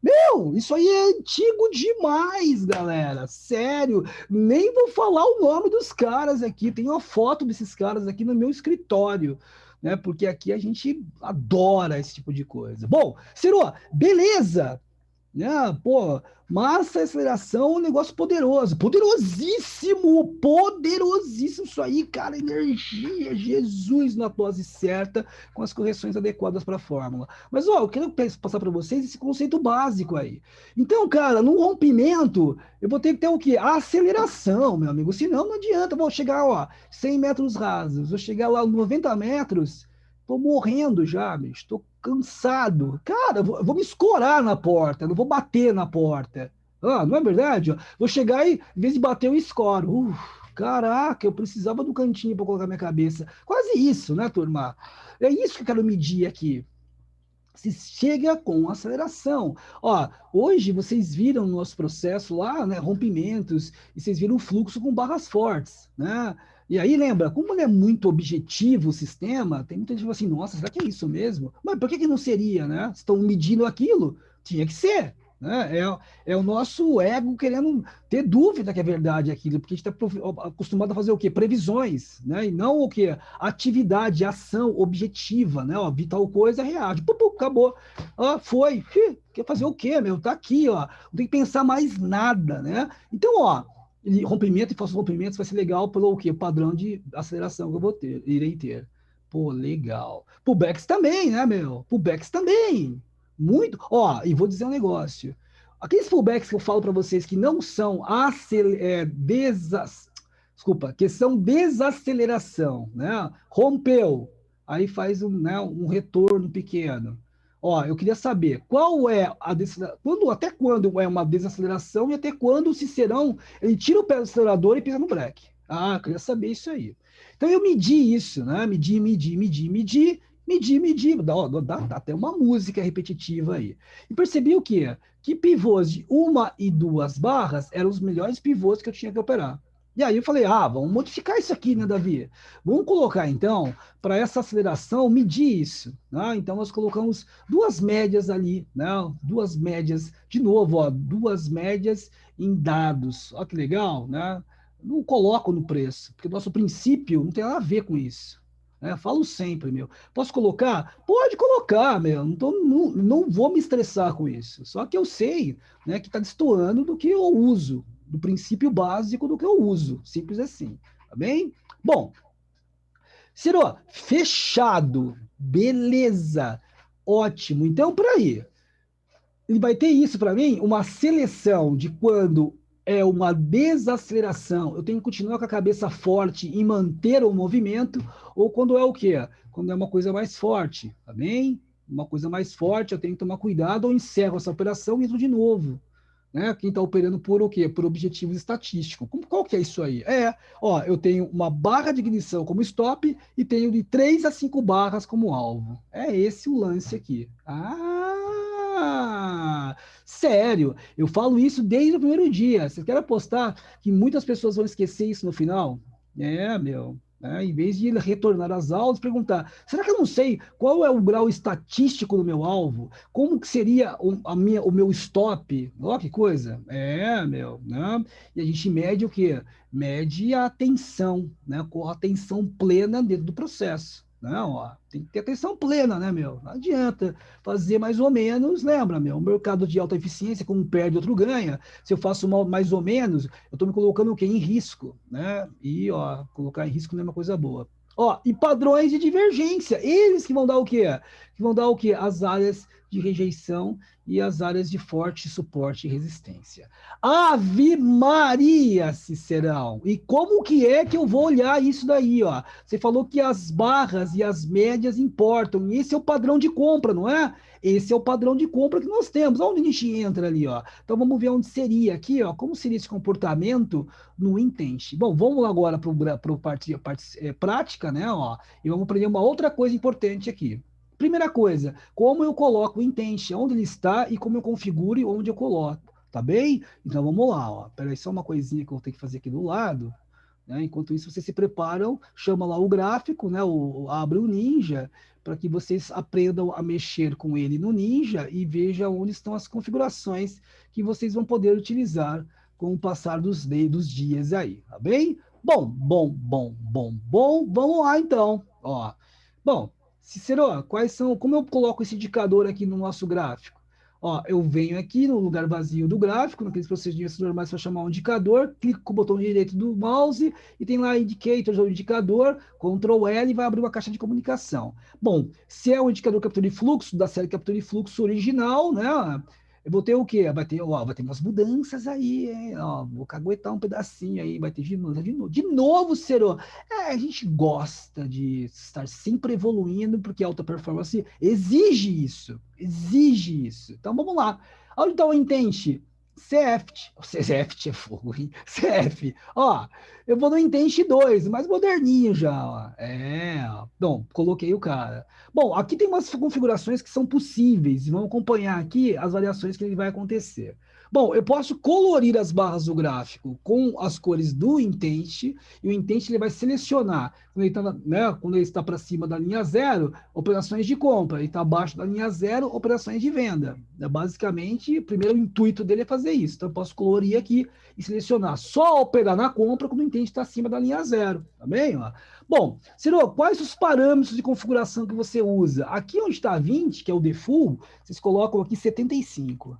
Meu, isso aí é antigo demais, galera. Sério, nem vou falar o nome dos caras aqui. Tem uma foto desses caras aqui no meu escritório, né? Porque aqui a gente adora esse tipo de coisa. Bom, Ciro, beleza. Né? Pô, massa e aceleração é um negócio poderoso, poderosíssimo, poderosíssimo isso aí, cara, energia, Jesus na dose certa, com as correções adequadas para a fórmula. Mas, ó, eu quero passar para vocês esse conceito básico aí. Então, cara, no rompimento, eu vou ter que ter o quê? A aceleração, meu amigo, senão não adianta, eu vou chegar, ó, 100 metros rasos, vou chegar lá 90 metros, tô morrendo já, bicho. Estou cansado. Cara, eu vou me escorar na porta, não vou bater na porta. Ah, não é verdade? Ó? Vou chegar e, em vez de bater, eu escoro. Caraca, eu precisava do cantinho para colocar minha cabeça. Quase isso, né, turma? É isso que eu quero medir aqui. Se chega com aceleração. Ó, hoje vocês viram no nosso processo lá, né, rompimentos, e vocês viram o fluxo com barras fortes, né? E aí, lembra, como ele é muito objetivo o sistema, tem muita gente que fala assim, nossa, será que é isso mesmo? Mas por que que não seria, né? Estão medindo aquilo? Tinha que ser, né? É o nosso ego querendo ter dúvida que é verdade aquilo, porque a gente está acostumado a fazer o quê? Previsões, né? E não o quê? Atividade, ação objetiva, né? Ó, vi tal coisa, reage. Acabou. Ó, foi. Quer fazer o quê, meu? Tá aqui, ó. Não tem que pensar mais nada, né? Então, ó, rompimento e falsos rompimentos vai ser legal pelo quê? Padrão de aceleração que eu vou ter, irei ter. Pô, legal. Pullbacks também, né, meu? Pullbacks também. Muito. Ó, e vou dizer um negócio. Aqueles pullbacks que eu falo para vocês que não são desculpa, que são desaceleração, né? Rompeu, aí faz um retorno pequeno. Ó, eu queria saber qual é até quando é uma desaceleração e até quando o Cicerão ele tira o pé do acelerador e pisa no breque. Ah, eu queria saber isso aí. Então eu medi isso, né? Medi. Dá até uma música repetitiva aí. E percebi o quê? Que pivôs de uma e duas barras eram os melhores pivôs que eu tinha que operar. E aí eu falei, vamos modificar isso aqui, né, Davi? Vamos colocar, então, para essa aceleração, medir isso. Né? Então, nós colocamos duas médias ali, né? Duas médias, de novo, ó, duas médias em dados. Olha que legal, né? Não coloco no preço, porque o nosso princípio não tem nada a ver com isso. Né? Falo sempre, meu. Posso colocar? Pode colocar, meu. Não vou me estressar com isso. Só que eu sei, né, que está destoando do que eu uso, do princípio básico do que eu uso. Simples assim. Tá bem? Bom, Ciro, fechado. Beleza. Ótimo. Então, por aí. Ele vai ter isso para mim, uma seleção de quando é uma desaceleração, eu tenho que continuar com a cabeça forte em manter o movimento, ou quando é o quê? Quando é uma coisa mais forte, tá bem? Uma coisa mais forte, eu tenho que tomar cuidado, ou encerro essa operação e entro de novo. Né? Quem está operando por o quê? Por objetivos estatísticos. Qual que é isso aí? Ó, eu tenho uma barra de ignição como stop e tenho de 3 a 5 barras como alvo. É esse o lance aqui. Sério, eu falo isso desde o primeiro dia. Vocês querem apostar que muitas pessoas vão esquecer isso no final? Meu. Em vez de retornar às aulas, perguntar: será que eu não sei qual é o grau estatístico do meu alvo? Como que seria o meu stop? Olha que coisa. Meu, né? E a gente mede o quê? Mede a atenção, né? Com a atenção plena dentro do processo. Não, ó, tem que ter atenção plena, né, meu? Não adianta fazer mais ou menos, lembra, meu? O mercado de alta eficiência, como um perde, outro ganha. Se eu faço mais ou menos, eu estou me colocando o quê? Em risco, né? E, ó, colocar em risco não é uma coisa boa. Ó, e padrões de divergência, eles que vão dar o quê? Que vão dar o quê? As áreas de rejeição e as áreas de forte suporte e resistência. Ave Maria, Cicerão! E como que é que eu vou olhar isso daí, ó? Você falou que as barras e as médias importam, e esse é o padrão de compra, não é? Esse é o padrão de compra que nós temos. Onde a gente entra ali, ó? Então vamos ver onde seria aqui, ó. Como seria esse comportamento no Intente? Bom, vamos agora para a parte prática, né? Ó, e vamos aprender uma outra coisa importante aqui. Primeira coisa, como eu coloco o Intente, onde ele está e como eu configuro e onde eu coloco. Tá bem? Então vamos lá, ó. Peraí, só uma coisinha que eu tenho que fazer aqui do lado. Né? Enquanto isso, vocês se preparam, chama lá o gráfico, né? Abre o Ninja, para que vocês aprendam a mexer com ele no Ninja e vejam onde estão as configurações que vocês vão poder utilizar com o passar dos dias aí, tá bem? Bom. Vamos lá então. Ó. Bom, Cicero, como eu coloco esse indicador aqui no nosso gráfico? Ó, eu venho aqui no lugar vazio do gráfico, naqueles procedimentos normais para chamar um indicador, clico com o botão direito do mouse e tem lá indicators ou indicador, Ctrl L e vai abrir uma caixa de comunicação. Bom, se é o indicador captura de fluxo, da série captura de fluxo original, né? Eu vou ter o quê? Vai ter umas mudanças aí, hein? Ó, vou caguetar um pedacinho aí, vai ter de novo, Cero. A gente gosta de estar sempre evoluindo, porque a alta performance exige isso. Exige isso. Então vamos lá. Onde está o Intent? CF é fogo, hein? CF. Ó, eu vou no Intent 2, mais moderninho já, ó. Ó. Bom, coloquei o cara. Bom, aqui tem umas configurações que são possíveis. Vamos acompanhar aqui as variações que ele vai acontecer. Bom, eu posso colorir as barras do gráfico com as cores do Intent, e o Intent ele vai selecionar, quando ele está para cima da linha zero, operações de compra, e está abaixo da linha zero, operações de venda. Basicamente, o primeiro intuito dele é fazer isso. Então, eu posso colorir aqui e selecionar só operar na compra quando o Intent está acima da linha zero, tá bem? Ó. Bom, Ciro, quais os parâmetros de configuração que você usa? Aqui onde está 20, que é o default, vocês colocam aqui 75,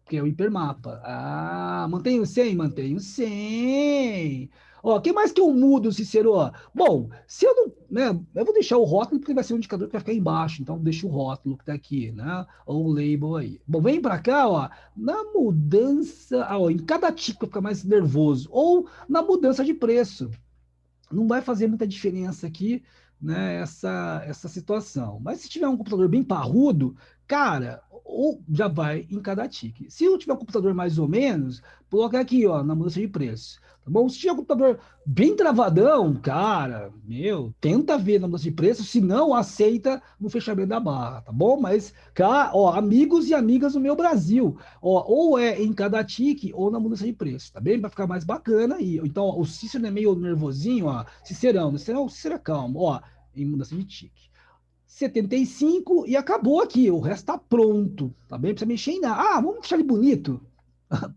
que é o hipermapa. Ah, mantenho 100? Mantenho 100. Ó, o que mais que eu mudo, Cicero? Bom, se eu não, né, eu vou deixar o rótulo porque vai ser um indicador que vai ficar embaixo, então deixa o rótulo que tá aqui, né, ou o label aí. Bom, vem para cá, ó, na mudança, ó, em cada tipo vai ficar mais nervoso, ou na mudança de preço. Não vai fazer muita diferença aqui, né, essa situação. Mas se tiver um computador bem parrudo, cara, ou já vai em cada tique. Se eu tiver um computador mais ou menos, coloca aqui, ó, na mudança de preço. Tá bom? Se tiver um computador bem travadão, cara, tenta ver na mudança de preço, se não, aceita no fechamento da barra, tá bom? Mas, cara, ó, amigos e amigas do meu Brasil, ó, ou é em cada tique ou na mudança de preço, tá bem? Vai ficar mais bacana. E, então, ó, o Cícero é meio nervosinho, ó, Cicerão, Cícero é calmo, ó, em mudança de tique. 75 e acabou aqui. O resto tá pronto, tá bem? Não precisa mexer em nada. Ah, vamos deixar ele bonito.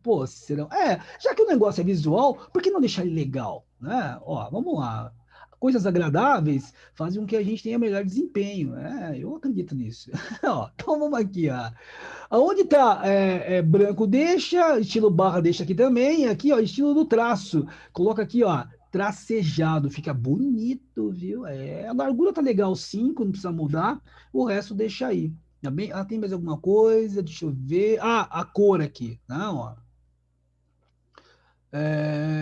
Pô, serão. Já que o negócio é visual, por que não deixar ele legal? Né? Ó, vamos lá. Coisas agradáveis fazem com que a gente tenha melhor desempenho. Eu acredito nisso. Ó, então vamos aqui, ó. Aonde tá branco deixa, estilo barra deixa aqui também. Aqui, ó, estilo do traço. Coloca aqui, ó, tracejado. Fica bonito, viu? A largura tá legal, 5, não precisa mudar. O resto deixa aí. Tá bem? Tem mais alguma coisa? Deixa eu ver. Ah, a cor aqui. Não, ó.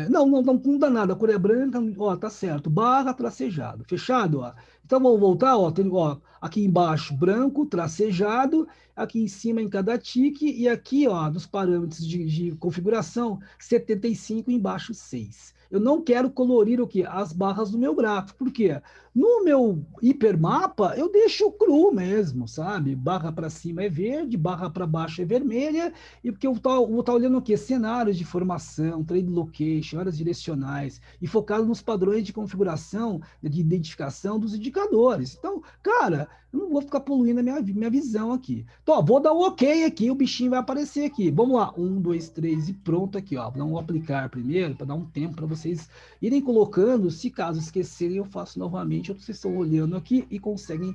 Não muda nada. A cor é branca, ó, tá certo. Barra tracejado. Fechado, ó. Então vamos voltar, ó. Tem, ó, aqui embaixo branco, tracejado. Aqui em cima em cada tique. E aqui, ó, nos parâmetros de configuração, 75, embaixo 6. Eu não quero colorir o quê? As barras do meu gráfico. Por quê? No meu hipermapa, eu deixo cru mesmo, sabe? Barra para cima é verde, barra para baixo é vermelha, e porque eu vou estar olhando o quê? Cenários de formação, trade location, áreas direcionais, e focado nos padrões de configuração, de identificação dos indicadores. Então, cara, eu não vou ficar poluindo a minha visão aqui. Então, ó, vou dar um OK aqui, o bichinho vai aparecer aqui. Vamos lá, 1, 2, 3 e pronto aqui, ó. Vou dar um aplicar primeiro, para dar um tempo para vocês irem colocando. Se caso esquecerem, eu faço novamente. Vocês estão olhando aqui e conseguem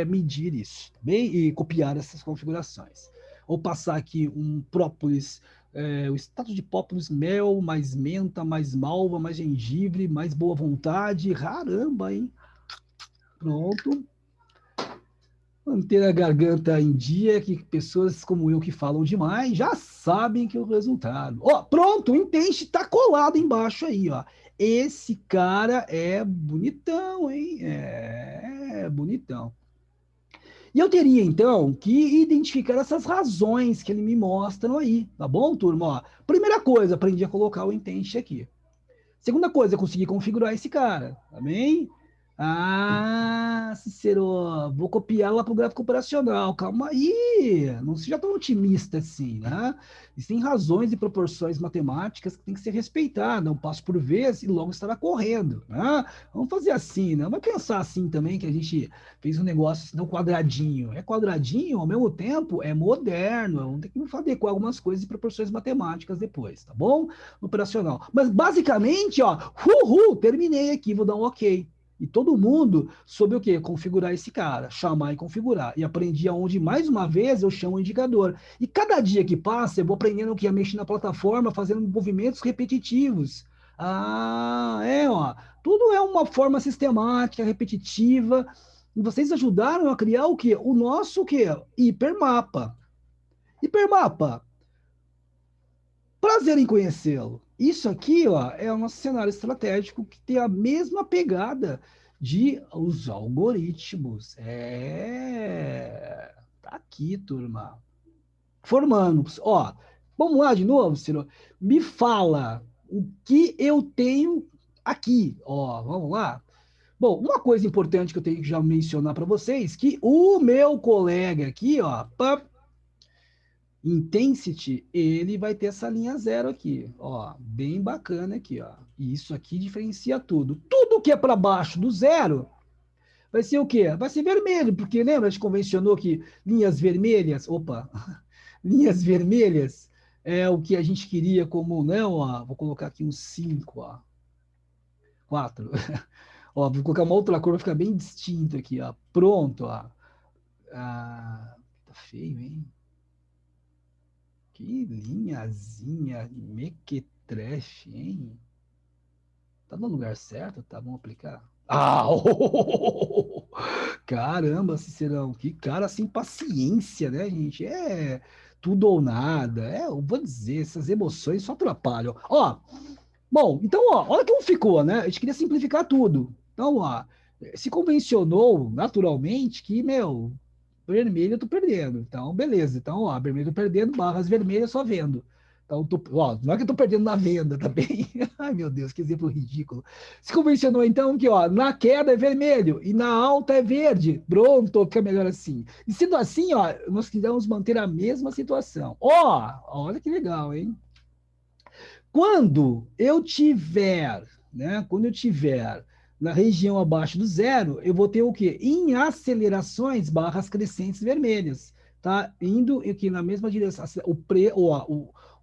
medir isso, tá bem? E copiar essas configurações. Vou passar aqui um própolis, o status de própolis, mel, mais menta, mais malva, mais gengibre, mais boa vontade. Caramba, hein? Pronto. Manter a garganta em dia, que pessoas como eu que falam demais já sabem que é o resultado. Ó, pronto, o Intente tá colado embaixo aí, ó. Esse cara é bonitão, hein? Bonitão. E eu teria, então, que identificar essas razões que ele me mostram aí, tá bom, turma? Ó, primeira coisa, aprendi a colocar o Intente aqui. Segunda coisa, eu consegui configurar esse cara, tá bem? Ah, Cicero, vou copiar lá para o gráfico operacional. Calma aí, não seja tão otimista assim, né? Existem razões e proporções matemáticas que têm que ser respeitadas. Um passo por vez e logo estará correndo, né? Vamos fazer assim, né? Vamos pensar assim também que a gente fez um negócio assim, não quadradinho. É quadradinho, ao mesmo tempo é moderno. Vamos ter que adequar algumas coisas e proporções matemáticas depois, tá bom? Operacional. Mas basicamente, ó, terminei aqui, vou dar um OK. E todo mundo soube o quê? Configurar esse cara, chamar e configurar. E aprendi aonde, mais uma vez, eu chamo o indicador. E cada dia que passa, eu vou aprendendo o que? A mexer na plataforma, fazendo movimentos repetitivos. Ah, ó. Tudo é uma forma sistemática, repetitiva. E vocês ajudaram a criar o quê? O nosso o quê? Hipermapa. Hipermapa. Prazer em conhecê-lo. Isso aqui, ó, é o nosso cenário estratégico que tem a mesma pegada de os algoritmos. Tá aqui, turma. Formando. Ó, vamos lá de novo, Ciro. Me fala o que eu tenho aqui. Ó, vamos lá. Bom, uma coisa importante que eu tenho que já mencionar para vocês, que o meu colega aqui, ó, Intensity, ele vai ter essa linha zero aqui, ó, bem bacana aqui, ó. E isso aqui diferencia tudo. Tudo que é para baixo do zero vai ser o quê? Vai ser vermelho, porque lembra, a gente convencionou que linhas vermelhas, opa, linhas vermelhas é o que a gente queria como, não, ó, vou colocar aqui um 5, ó, 4. Ó, vou colocar uma outra cor, vai ficar bem distinto aqui, ó. Pronto, ó. Ah, tá feio, hein? Que linhazinha mequetrefe, hein? Tá no lugar certo? Tá, vamos aplicar. Ah! Caramba, Cicerão, que cara sem paciência, né, gente? É tudo ou nada. Eu vou dizer, essas emoções só atrapalham. Ó, bom, então, ó, olha como ficou, né? A gente queria simplificar tudo. Então, ó, se convencionou naturalmente que, meu, vermelho eu tô perdendo. Então, beleza. Então, ó, vermelho eu tô perdendo, barras vermelhas só vendo. Então, ó, não é que eu tô perdendo na venda também. Ai, meu Deus, que exemplo ridículo. Se convencionou, então, que, ó, na queda é vermelho e na alta é verde. Pronto, fica melhor assim. E sendo assim, ó, nós quisemos manter a mesma situação. Ó, olha que legal, hein? Quando eu tiver, né? Quando eu tiver na região abaixo do zero, eu vou ter o quê? Em acelerações, barras crescentes vermelhas, tá? Indo aqui na mesma direção.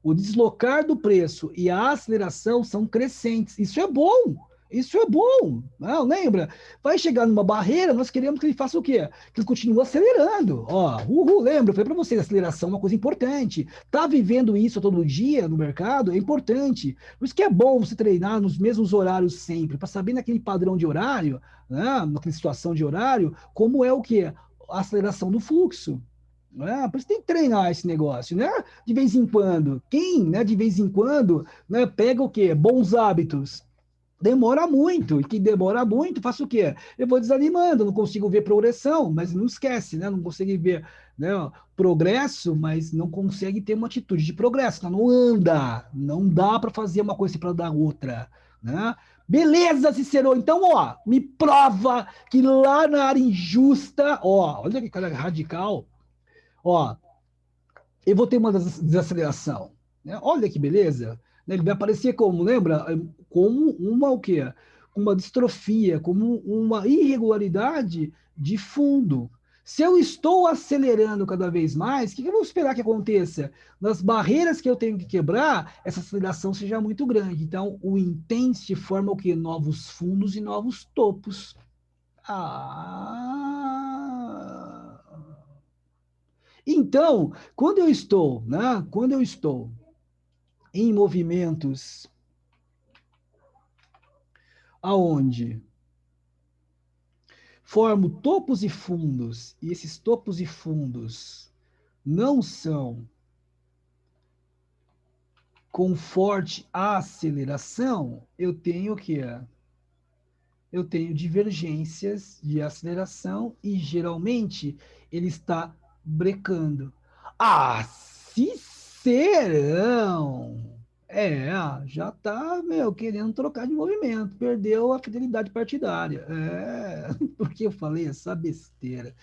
O deslocar do preço e a aceleração são crescentes. Isso é bom. Isso é bom. Não, lembra? Vai chegar numa barreira, nós queremos que ele faça o quê? Que ele continue acelerando. Ó, lembra? Eu falei para vocês, aceleração é uma coisa importante. Tá vivendo isso todo dia no mercado é importante. Por isso que é bom você treinar nos mesmos horários sempre, para saber naquele padrão de horário, né, naquela situação de horário, como é o que? A aceleração do fluxo. Né? Por isso tem que treinar esse negócio, né? De vez em quando. Quem, né, de vez em quando, né, pega o quê? Bons hábitos. Demora muito, e que demora muito, faço o quê? Eu vou desanimando, não consigo ver progressão, mas não esquece, né? Não consegue ver, né, progresso, mas não consegue ter uma atitude de progresso, então não anda, não dá para fazer uma coisa para dar outra, né? Beleza, Cicero, então, ó, me prova que lá na área injusta, ó, olha que cara radical, ó, eu vou ter uma desaceleração, né? Olha que beleza, né? Ele vai aparecer como, lembra? Como uma o quê? Uma distrofia, como uma irregularidade de fundo. Se eu estou acelerando cada vez mais, o que eu vou esperar que aconteça? Nas barreiras que eu tenho que quebrar, essa aceleração seja muito grande. Então, o Intense forma o quê? Novos fundos e novos topos. Ah! Então, quando eu estou, né? Quando eu estou em movimentos aonde formo topos e fundos, e esses topos e fundos não são com forte aceleração, eu tenho o quê? Eu tenho divergências de aceleração e geralmente ele está brecando. Ah, Cicerão! É, já tá, meu, querendo trocar de movimento, perdeu a fidelidade partidária. É, porque eu falei essa besteira.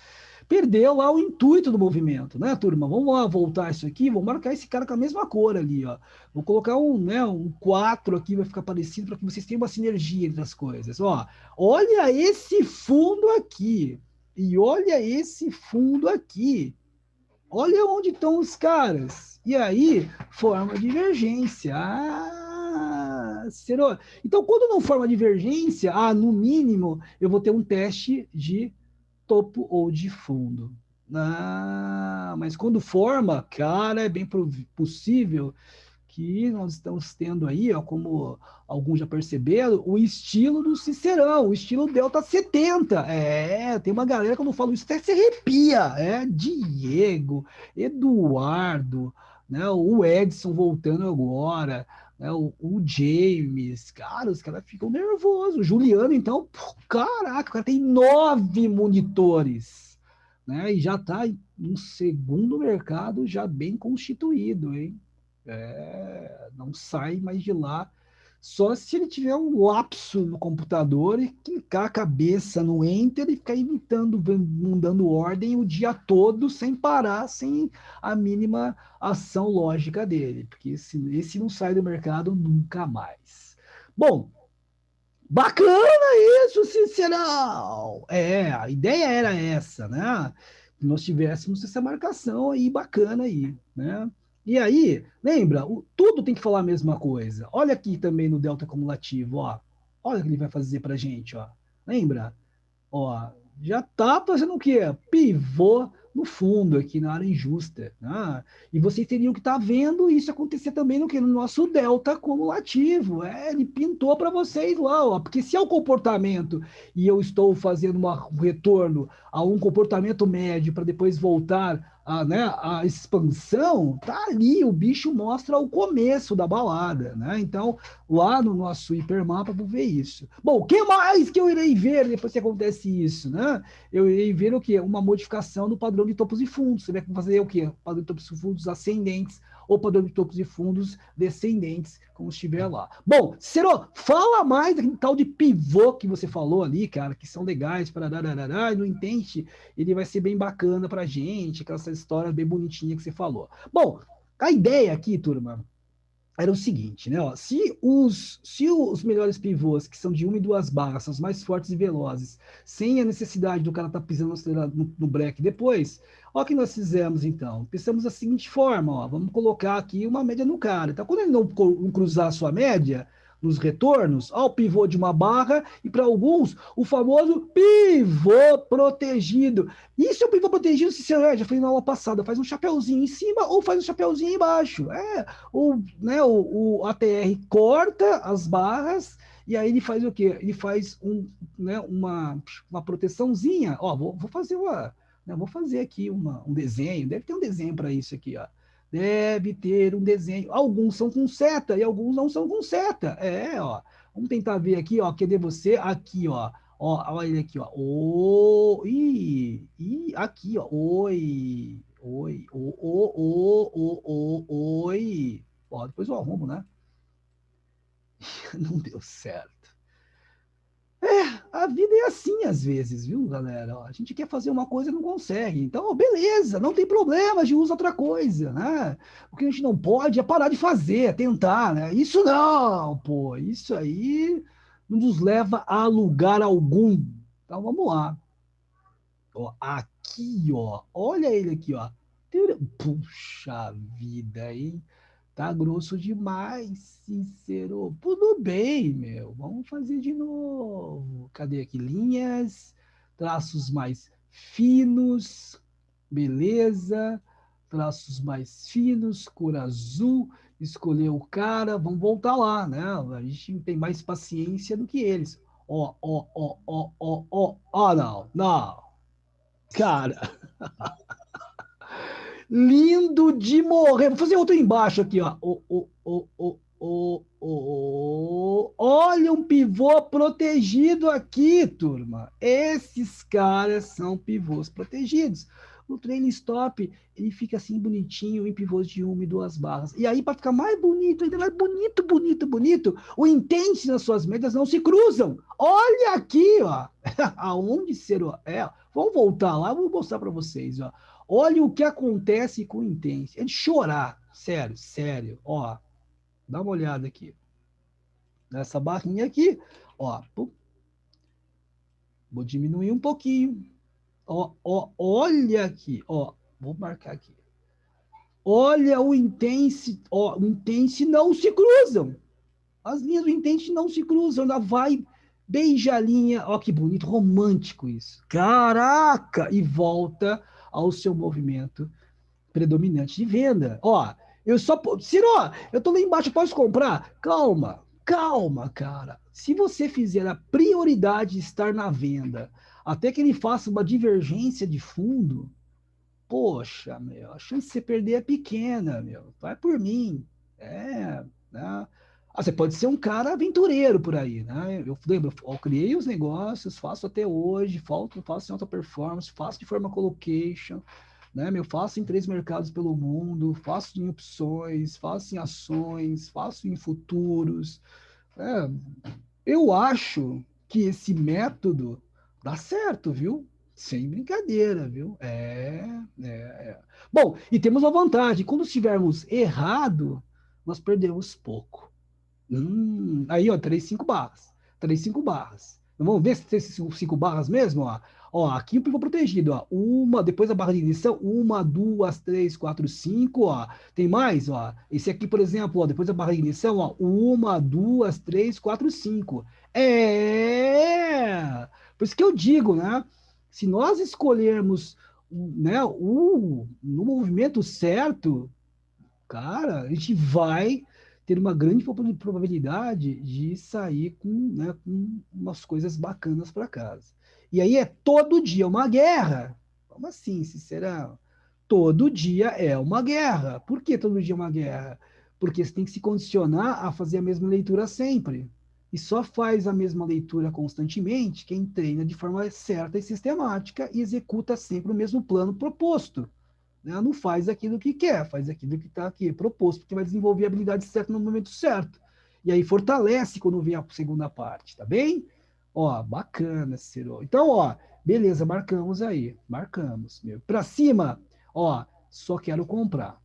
Perdeu lá o intuito do movimento, né, turma? Vamos lá voltar isso aqui, vou marcar esse cara com a mesma cor ali, ó. Vou colocar um 4 aqui, vai ficar parecido para que vocês tenham uma sinergia entre as coisas. Ó, olha esse fundo aqui e olha esse fundo aqui. Olha onde estão os caras. E aí, forma divergência. Ah, Ciro? Então, quando não forma divergência, no mínimo, eu vou ter um teste de topo ou de fundo. Mas quando forma, cara, é bem possível que nós estamos tendo aí, ó, como alguns já perceberam, o estilo do Cicerão, o estilo Delta 70. Tem uma galera, quando eu falo isso, até se arrepia. Diego, Eduardo, né, o Edson voltando agora, né, o James, cara, os caras ficam nervosos. O Juliano, então, caraca, o cara tem 9 monitores, né, e já está no segundo mercado já bem constituído, hein? Não sai mais de lá. Só se ele tiver um lapso no computador e clicar a cabeça no Enter e ficar imitando, mudando ordem o dia todo, sem parar, sem a mínima ação lógica dele. Porque esse não sai do mercado nunca mais. Bom, bacana isso, Cicerão! A ideia era essa, né? Que nós tivéssemos essa marcação aí bacana aí, né? E aí, lembra, tudo tem que falar a mesma coisa. Olha aqui também no delta acumulativo, ó. Olha o que ele vai fazer pra gente, ó. Lembra? Ó, já tá fazendo o quê? Pivô no fundo aqui na área injusta, né? E vocês teriam que estar vendo isso acontecer também no que no nosso delta acumulativo. Ele pintou para vocês lá, ó, porque se é o comportamento e eu estou fazendo um retorno a um comportamento médio para depois voltar a expansão, tá ali, o bicho mostra o começo da balada, né? Então, lá no nosso hipermapa, vou ver isso. Bom, o que mais que eu irei ver depois que acontece isso, né? Eu irei ver o quê? Uma modificação do padrão de topos e fundos. Você vai fazer o quê? Padrão de topos e fundos ascendentes ou padrão de topos e fundos descendentes, como estiver lá. Bom, Ciro, fala mais daquele tal de pivô que você falou ali, cara, que são legais para dar, não entende? Ele vai ser bem bacana pra gente, aquela história bem bonitinha que você falou. Bom, a ideia aqui, turma, era o seguinte, né? Ó, se os melhores pivôs, que são de uma e duas barras, são os mais fortes e velozes, sem a necessidade do cara estar pisando no break depois, ó o que nós fizemos então. Pensamos da seguinte forma, ó, vamos colocar aqui uma média no cara. Então, quando ele não cruzar a sua média, nos retornos, ó, o pivô de uma barra e para alguns o famoso pivô protegido. Isso é o pivô protegido, se você já falei na aula passada, faz um chapeuzinho em cima ou faz um chapeuzinho embaixo. O ATR corta as barras e aí ele faz o quê? Ele faz uma proteçãozinha. Ó, vou fazer vou fazer aqui um desenho. Deve ter um desenho para isso aqui, ó. Deve ter um desenho. Alguns são com seta e alguns não são com seta. Ó. Vamos tentar ver aqui, ó. Cadê você? Aqui, ó. Ó, olha ele aqui, ó. Aqui, ó. Oi. Oi. Oi. Ó, depois eu arrumo, né? Não deu certo. A vida é assim às vezes, viu, galera? Ó, a gente quer fazer uma coisa e não consegue. Então, beleza, não tem problema, a gente usa outra coisa, né? O que a gente não pode é parar de fazer, é tentar, né? Isso não, pô, isso aí não nos leva a lugar algum. Então, vamos lá. Ó, aqui, ó, olha ele aqui, ó. Puxa vida, hein? Tá grosso demais, Cícero. Tudo bem, meu. Vamos fazer de novo. Cadê aqui? Linhas, traços mais finos, beleza. Traços mais finos, cor azul. Escolher o cara. Vamos voltar lá, né? A gente tem mais paciência do que eles. Ó, ó, ó, ó, ó, ó. Ah, não, não. Cara, lindo de morrer. Vou fazer outro embaixo aqui, ó. Olha um pivô protegido aqui, turma. Esses caras são pivôs protegidos. O trailing stop, ele fica assim bonitinho em pivôs de uma e duas barras. E aí, para ficar mais bonito, ainda mais bonito, bonito, bonito, o intense nas suas médias não se cruzam. Olha aqui, ó. Aonde ser vamos voltar lá, vou mostrar para vocês, ó. Olha o que acontece com o intense. É de chorar. Sério, sério. Ó, dá uma olhada aqui. Nessa barrinha aqui, ó. Vou diminuir um pouquinho. Ó, ó, olha aqui, ó. Vou marcar aqui. Olha o intense, ó, o intense não se cruzam. As linhas do intente não se cruzam, ela vai, beija a linha, ó que bonito, romântico isso. Caraca! E volta ao seu movimento predominante de venda. Ó, eu só. Ciro, eu tô lá embaixo, posso comprar? Calma, calma, cara. Se você fizer a prioridade de estar na venda, até que ele faça uma divergência de fundo, poxa, meu, a chance de você perder é pequena, meu. Vai por mim. É, né? Ah, você pode ser um cara aventureiro por aí, né? Eu lembro, eu criei os negócios, faço até hoje, faço em alta performance, faço de forma colocation, né? Eu faço em 3 mercados pelo mundo, faço em opções, faço em ações, faço em futuros. É, eu acho que esse método dá certo, viu? Sem brincadeira, viu? É. Bom, e temos uma vantagem: quando estivermos errado, nós perdemos pouco. Aí, ó, 3, 5 barras. 3, 5 barras. Então, vamos ver se tem 5 barras mesmo, ó. Ó, aqui o pivô protegido, ó. Uma, depois da barra de iniciação, 1, 2, 3, 4, 5, ó. Tem mais, ó. Esse aqui, por exemplo, ó, depois da barra de iniciação, ó. 1, 2, 3, 4, 5. É! Por isso que eu digo, né? Se nós escolhermos, né, no movimento certo, cara, a gente vai ter uma grande probabilidade de sair com, né, com umas coisas bacanas para casa. E aí é todo dia uma guerra. Como assim, sincerão? Todo dia é uma guerra. Por que todo dia é uma guerra? Porque você tem que se condicionar a fazer a mesma leitura sempre. E só faz a mesma leitura constantemente quem treina de forma certa e sistemática e executa sempre o mesmo plano proposto, né? Não faz aquilo que quer, faz aquilo que está aqui proposto, porque vai desenvolver a habilidade certa no momento certo. E aí fortalece quando vem a segunda parte, tá bem? Ó, bacana, Ciro. Então, ó, beleza, marcamos aí. Marcamos, meu. Para cima, ó, só quero comprar.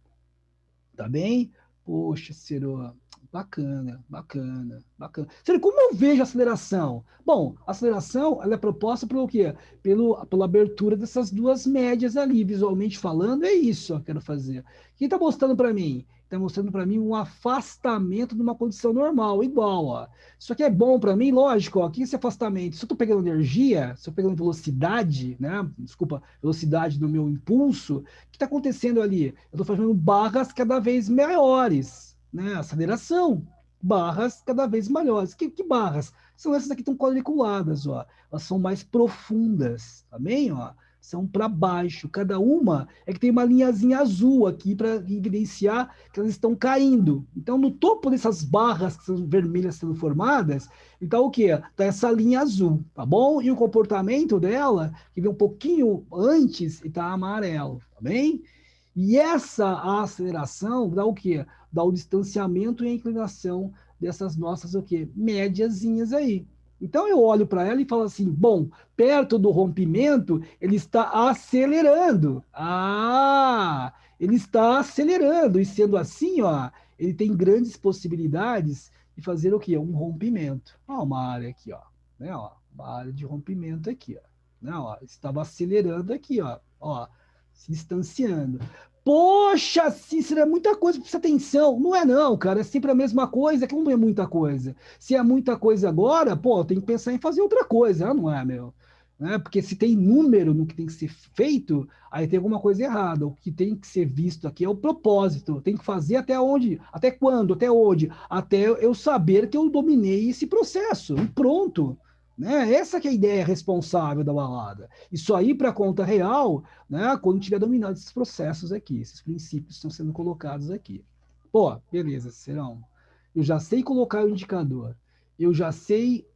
Tá bem? Poxa, Ciro, bacana, bacana, bacana. Ciro, como eu vejo a aceleração? Bom, a aceleração ela é proposta pelo quê? Pela abertura dessas duas médias ali, visualmente falando, é isso que eu quero fazer. O que está mostrando para mim? Está mostrando para mim um afastamento de uma condição normal, igual, ó. Isso aqui é bom para mim, lógico, ó. O que é esse afastamento? Se eu estou pegando energia, se eu estou pegando velocidade, né? Desculpa, velocidade do meu impulso, que está acontecendo ali? Eu estou fazendo barras cada vez maiores, né? Aceleração, barras cada vez maiores. Que barras? São essas aqui que estão quadriculadas, ó. Elas são mais profundas, tá bem? Ó. São para baixo. Cada uma é que tem uma linhazinha azul aqui para evidenciar que elas estão caindo. Então, no topo dessas barras que são vermelhas sendo formadas, então o que? Tá essa linha azul, tá bom? E o comportamento dela, que vem um pouquinho antes, está amarelo, tá bem? E essa aceleração dá o quê? Dá o distanciamento e a inclinação dessas nossas o quê? Médiazinhas aí. Então eu olho para ela e falo assim: bom, perto do rompimento, ele está acelerando. Ah, ele está acelerando. E sendo assim, ó, ele tem grandes possibilidades de fazer o quê? Um rompimento. Ó, uma área aqui, ó. Né, ó, uma área de rompimento aqui, ó. Né, ó, estava acelerando aqui, ó, se distanciando. Poxa, Cícero, é muita coisa, precisa atenção. Não é não, cara, é sempre a mesma coisa, que não é muita coisa. Se é muita coisa agora, pô, tem que pensar em fazer outra coisa, não é, meu? Né? Porque se tem número no que tem que ser feito, aí tem alguma coisa errada. O que tem que ser visto aqui é o propósito. Tem que fazer até onde, até quando, até onde, até eu saber que eu dominei esse processo. E pronto. Né? Essa que é a ideia responsável da balada. Isso aí para a conta real, né? Quando tiver dominado esses processos aqui, esses princípios estão sendo colocados aqui. Pô, beleza, Serão. Eu já sei colocar o indicador. Eu já sei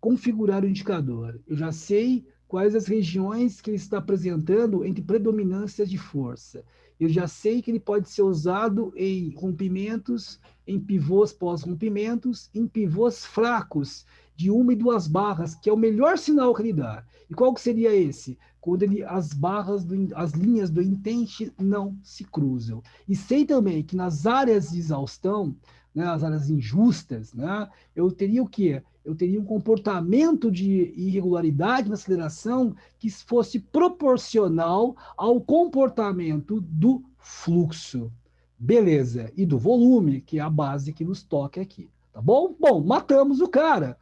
configurar o indicador. Eu já sei quais as regiões que ele está apresentando entre predominâncias de força. Eu já sei que ele pode ser usado em rompimentos, em pivôs pós-rompimentos, em pivôs fracos, de 1 e 2 barras, que é o melhor sinal que ele dá. E qual que seria esse? Quando as barras, as linhas do intente não se cruzam. E sei também que nas áreas de exaustão, né, as áreas injustas, né, eu teria o quê? Eu teria um comportamento de irregularidade na aceleração que fosse proporcional ao comportamento do fluxo. Beleza. E do volume, que é a base que nos toca aqui. tá bom? Bom, matamos o cara,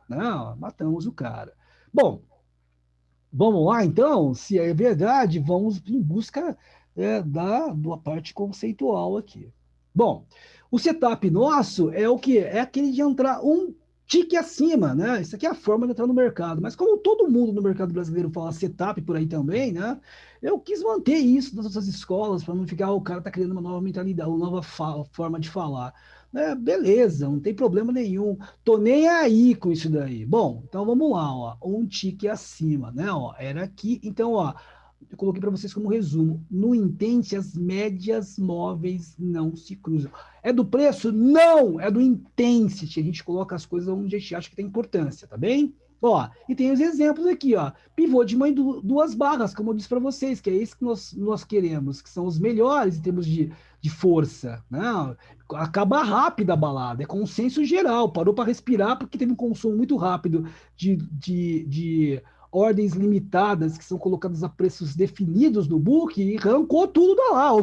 não, matamos o cara. Bom, vamos lá, então, se é verdade, vamos em busca da parte conceitual aqui. Bom, o setup nosso é o que? É aquele de entrar um tique acima, né? Isso aqui é a forma de entrar no mercado. Mas como todo mundo no mercado brasileiro fala setup por aí também, né? Eu quis manter isso nas nossas escolas para não ficar o cara tá criando uma nova mentalidade, uma nova forma de falar. Beleza, não tem problema nenhum. Tô nem aí com isso daí. Bom, então vamos lá, ó. Um tique acima, né? Ó, era aqui. Então, ó, eu coloquei para vocês como resumo. No Intente, as médias móveis não se cruzam. É do preço? Não! É do Intensity. A gente coloca as coisas onde a gente acha que tem importância, tá bem? Ó, e tem os exemplos aqui, ó. Pivô de mãe duas barras, como eu disse para vocês, que é isso que nós queremos, que são os melhores em termos de força, né? Acaba rápido a balada, é consenso geral, parou para respirar porque teve um consumo muito rápido de ordens limitadas que são colocadas a preços definidos no book e arrancou tudo da lá.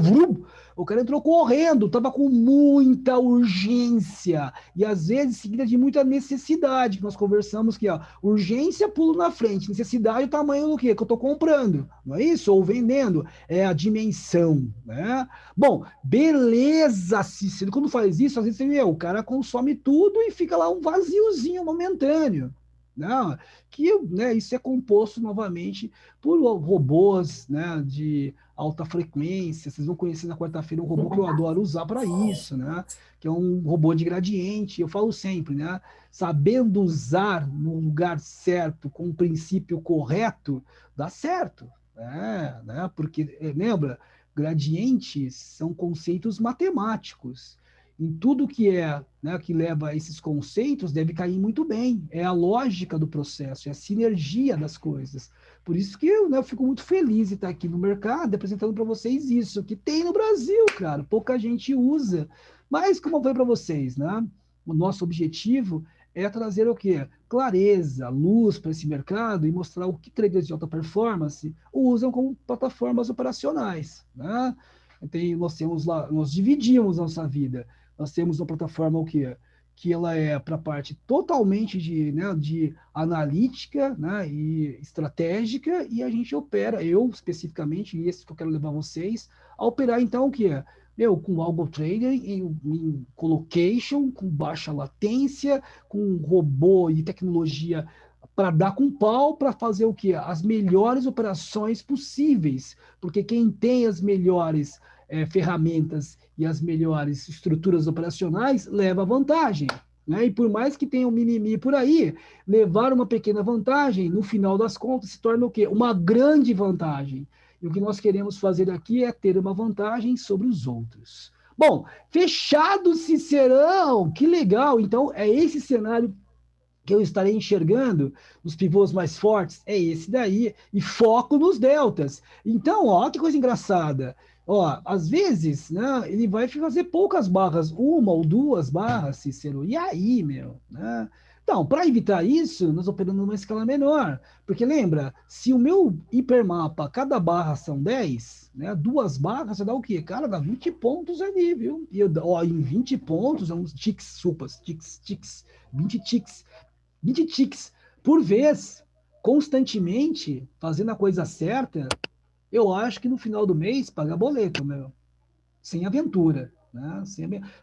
O cara entrou correndo, estava com muita urgência e às vezes seguida de muita necessidade, que nós conversamos que ó, urgência, pulo na frente, necessidade, o tamanho do que eu estou comprando, não é isso? Ou vendendo, é a dimensão, né? Bom, beleza, Cícero, quando faz isso, às vezes o cara consome tudo e fica lá um vaziozinho momentâneo. Não, que né, isso é composto novamente por robôs né, de alta frequência. Vocês vão conhecer na quarta-feira um robô que eu adoro usar para isso, né? Que é um robô de gradiente. Eu falo sempre, né? Sabendo usar no lugar certo, com o princípio correto, dá certo. Né? Porque, lembra, gradientes são conceitos matemáticos em tudo que né, que leva a esses conceitos deve cair muito bem. É a lógica do processo, é a sinergia das coisas. Por isso que eu fico muito feliz de estar aqui no mercado apresentando para vocês isso, que tem no Brasil, cara. Pouca gente usa. Mas, como eu falei para vocês, né? O nosso objetivo é trazer o quê? Clareza, luz para esse mercado e mostrar o que traders de alta performance usam como plataformas operacionais. Né? Nós dividimos nossa vida. Nós temos uma plataforma o quê? Que ela é para a parte totalmente de analítica né, e estratégica, e a gente opera, eu especificamente, e esse que eu quero levar vocês, a operar então o que é? Com algo trader em colocation, com baixa latência, com robô e tecnologia para dar com pau, para fazer o que? As melhores operações possíveis, porque quem tem as melhores ferramentas e as melhores estruturas operacionais leva vantagem. Né? E por mais que tenha um mimimi por aí, levar uma pequena vantagem, no final das contas, se torna o quê? Uma grande vantagem. E o que nós queremos fazer aqui é ter uma vantagem sobre os outros. Bom, fechado, Cicerão! Que legal! Então, é esse cenário que eu estarei enxergando nos pivôs mais fortes é esse daí, e foco nos deltas. Então, ó, que coisa engraçada. Ó, às vezes, né, ele vai fazer poucas barras, uma ou duas barras, Cícero, e aí, meu, né? Então, para evitar isso, nós operamos numa escala menor. Porque lembra, se o meu hipermapa, cada barra são 10, né? Duas barras, você dá o quê? Cara, dá 20 pontos ali, viu? E ó, em 20 pontos, é uns ticks, supas, ticks, 20 ticks. 20 ticks por vez, constantemente, fazendo a coisa certa, eu acho que no final do mês paga boleto, meu. Sem aventura. Né?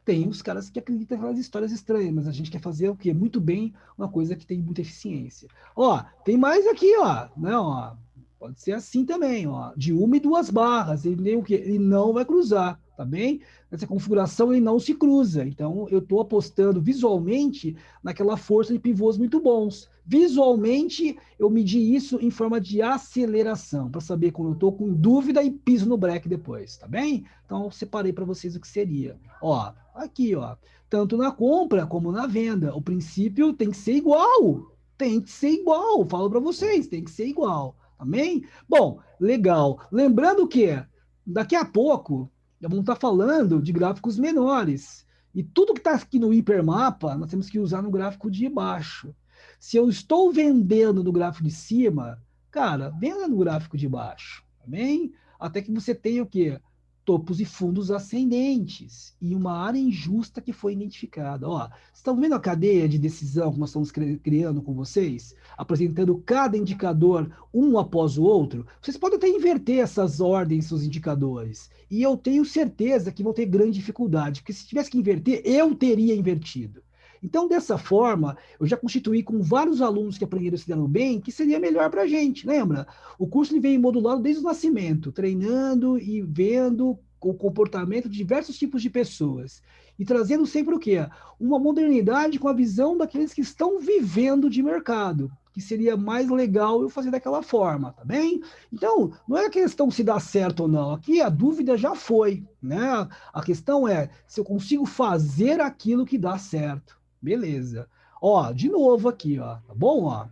Tem os caras que acreditam naquelas histórias estranhas, mas a gente quer fazer o quê? Muito bem, uma coisa que tem muita eficiência. Ó, tem mais aqui, ó. Né, ó. Pode ser assim também, ó. De uma e duas barras. Ele nem o quê? Ele não vai cruzar, tá bem? Essa configuração ele não se cruza. Então, eu estou apostando visualmente naquela força de pivôs muito bons. Visualmente, eu medi isso em forma de aceleração, para saber quando eu estou com dúvida e piso no break depois, tá bem? Então, eu separei para vocês o que seria. Ó, aqui, ó. Tanto na compra como na venda. O princípio tem que ser igual. Tem que ser igual. Falo para vocês, tem que ser igual. Amém? Bom, legal. Lembrando que daqui a pouco vamos estar falando de gráficos menores. E tudo que está aqui no hipermapa, nós temos que usar no gráfico de baixo. Se eu estou vendendo no gráfico de cima, cara, venda no gráfico de baixo. Amém? Até que você tenha o quê? topos e fundos ascendentes e uma área injusta que foi identificada. Ó, vocês estão vendo a cadeia de decisão que nós estamos criando com vocês? Apresentando cada indicador um após o outro? Vocês podem até inverter essas ordens, seus indicadores. E eu tenho certeza que vão ter grande dificuldade, porque se tivesse que inverter, eu teria invertido. Então, dessa forma, eu já constituí com vários alunos que aprenderam se deram bem, que seria melhor para a gente, lembra? O curso ele vem modulado desde o nascimento, treinando e vendo o comportamento de diversos tipos de pessoas. E trazendo sempre o quê? Uma modernidade com a visão daqueles que estão vivendo de mercado, que seria mais legal eu fazer daquela forma, tá bem? Então, não é a questão se dá certo ou não, aqui a dúvida já foi, né? A questão é se eu consigo fazer aquilo que dá certo. Beleza. Ó, de novo aqui, ó, tá bom, ó?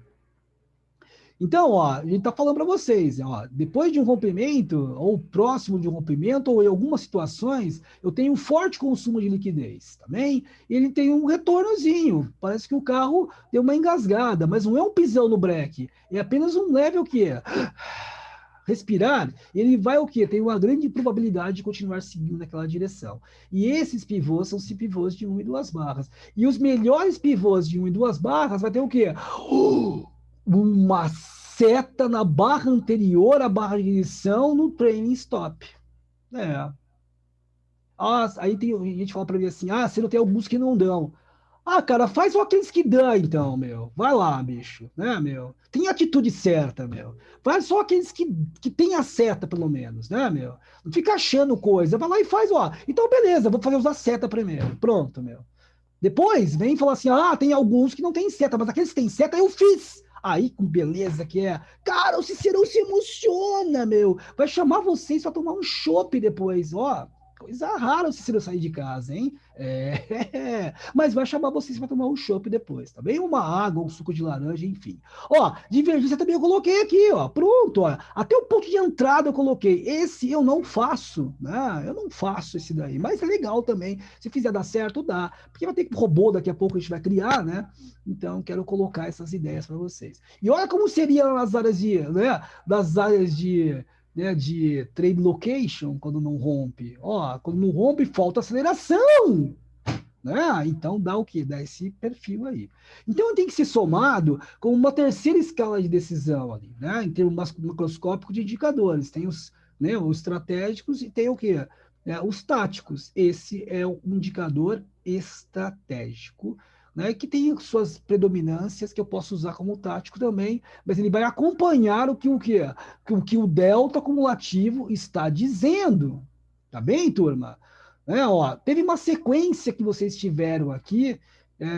Então, ó, a gente está falando para vocês, ó, depois de um rompimento, ou próximo de um rompimento, ou em algumas situações, eu tenho um forte consumo de liquidez, tá bem? Ele tem um retornozinho, parece que o carro deu uma engasgada, mas não é um pisão no breque, é apenas um leve o quê? Respirar, ele vai o quê? Tem uma grande probabilidade de continuar seguindo naquela direção. E esses pivôs são pivôs de 1 e 2 barras. E os melhores pivôs de 1 e 2 barras vai ter o quê? Uma seta na barra anterior à barra de ignição no trailing stop. É. Ah, aí tem gente que fala para mim assim: ah, você não tem alguns que não dão. Ah, cara, faz só aqueles que dão, então, meu. Vai lá, bicho, né, meu? Tem atitude certa, meu. Faz só aqueles que tem a seta, pelo menos, né, meu? Não fica achando coisa. Vai lá e faz, ó. Então, beleza, vou fazer usar seta primeiro. Pronto, meu. Depois vem falar assim: ah, tem alguns que não tem seta, mas aqueles que tem seta eu fiz. Aí, com beleza que é. Cara, o Cicerão se emociona, meu. Vai chamar vocês para tomar um chopp depois, ó. Coisa rara o Cicero sair de casa, hein? É. Mas vai chamar vocês para tomar um chopp depois, tá bem? Uma água, um suco de laranja, enfim. Ó, divergência também eu coloquei aqui, ó. Pronto, ó. Até o ponto de entrada eu coloquei. Esse eu não faço, né? Eu não faço esse daí, mas é legal também. Se fizer dar certo, dá. Porque vai ter robô daqui a pouco a gente vai criar, né? Então, quero colocar essas ideias para vocês. E olha como seria nas áreas de, né? Das áreas de trade location, quando não rompe. Ó, quando não rompe, falta aceleração. Né? Então dá o quê? Dá esse perfil aí. Então tem que ser somado com uma terceira escala de decisão ali, né? Em termos macroscópicos de indicadores. Tem os, né, os estratégicos e tem o quê? Os táticos. Esse é um indicador estratégico, né, que tem suas predominâncias que eu posso usar como tático também, mas ele vai acompanhar o que o delta acumulativo está dizendo. Tá bem, turma? Ó, teve uma sequência que vocês tiveram aqui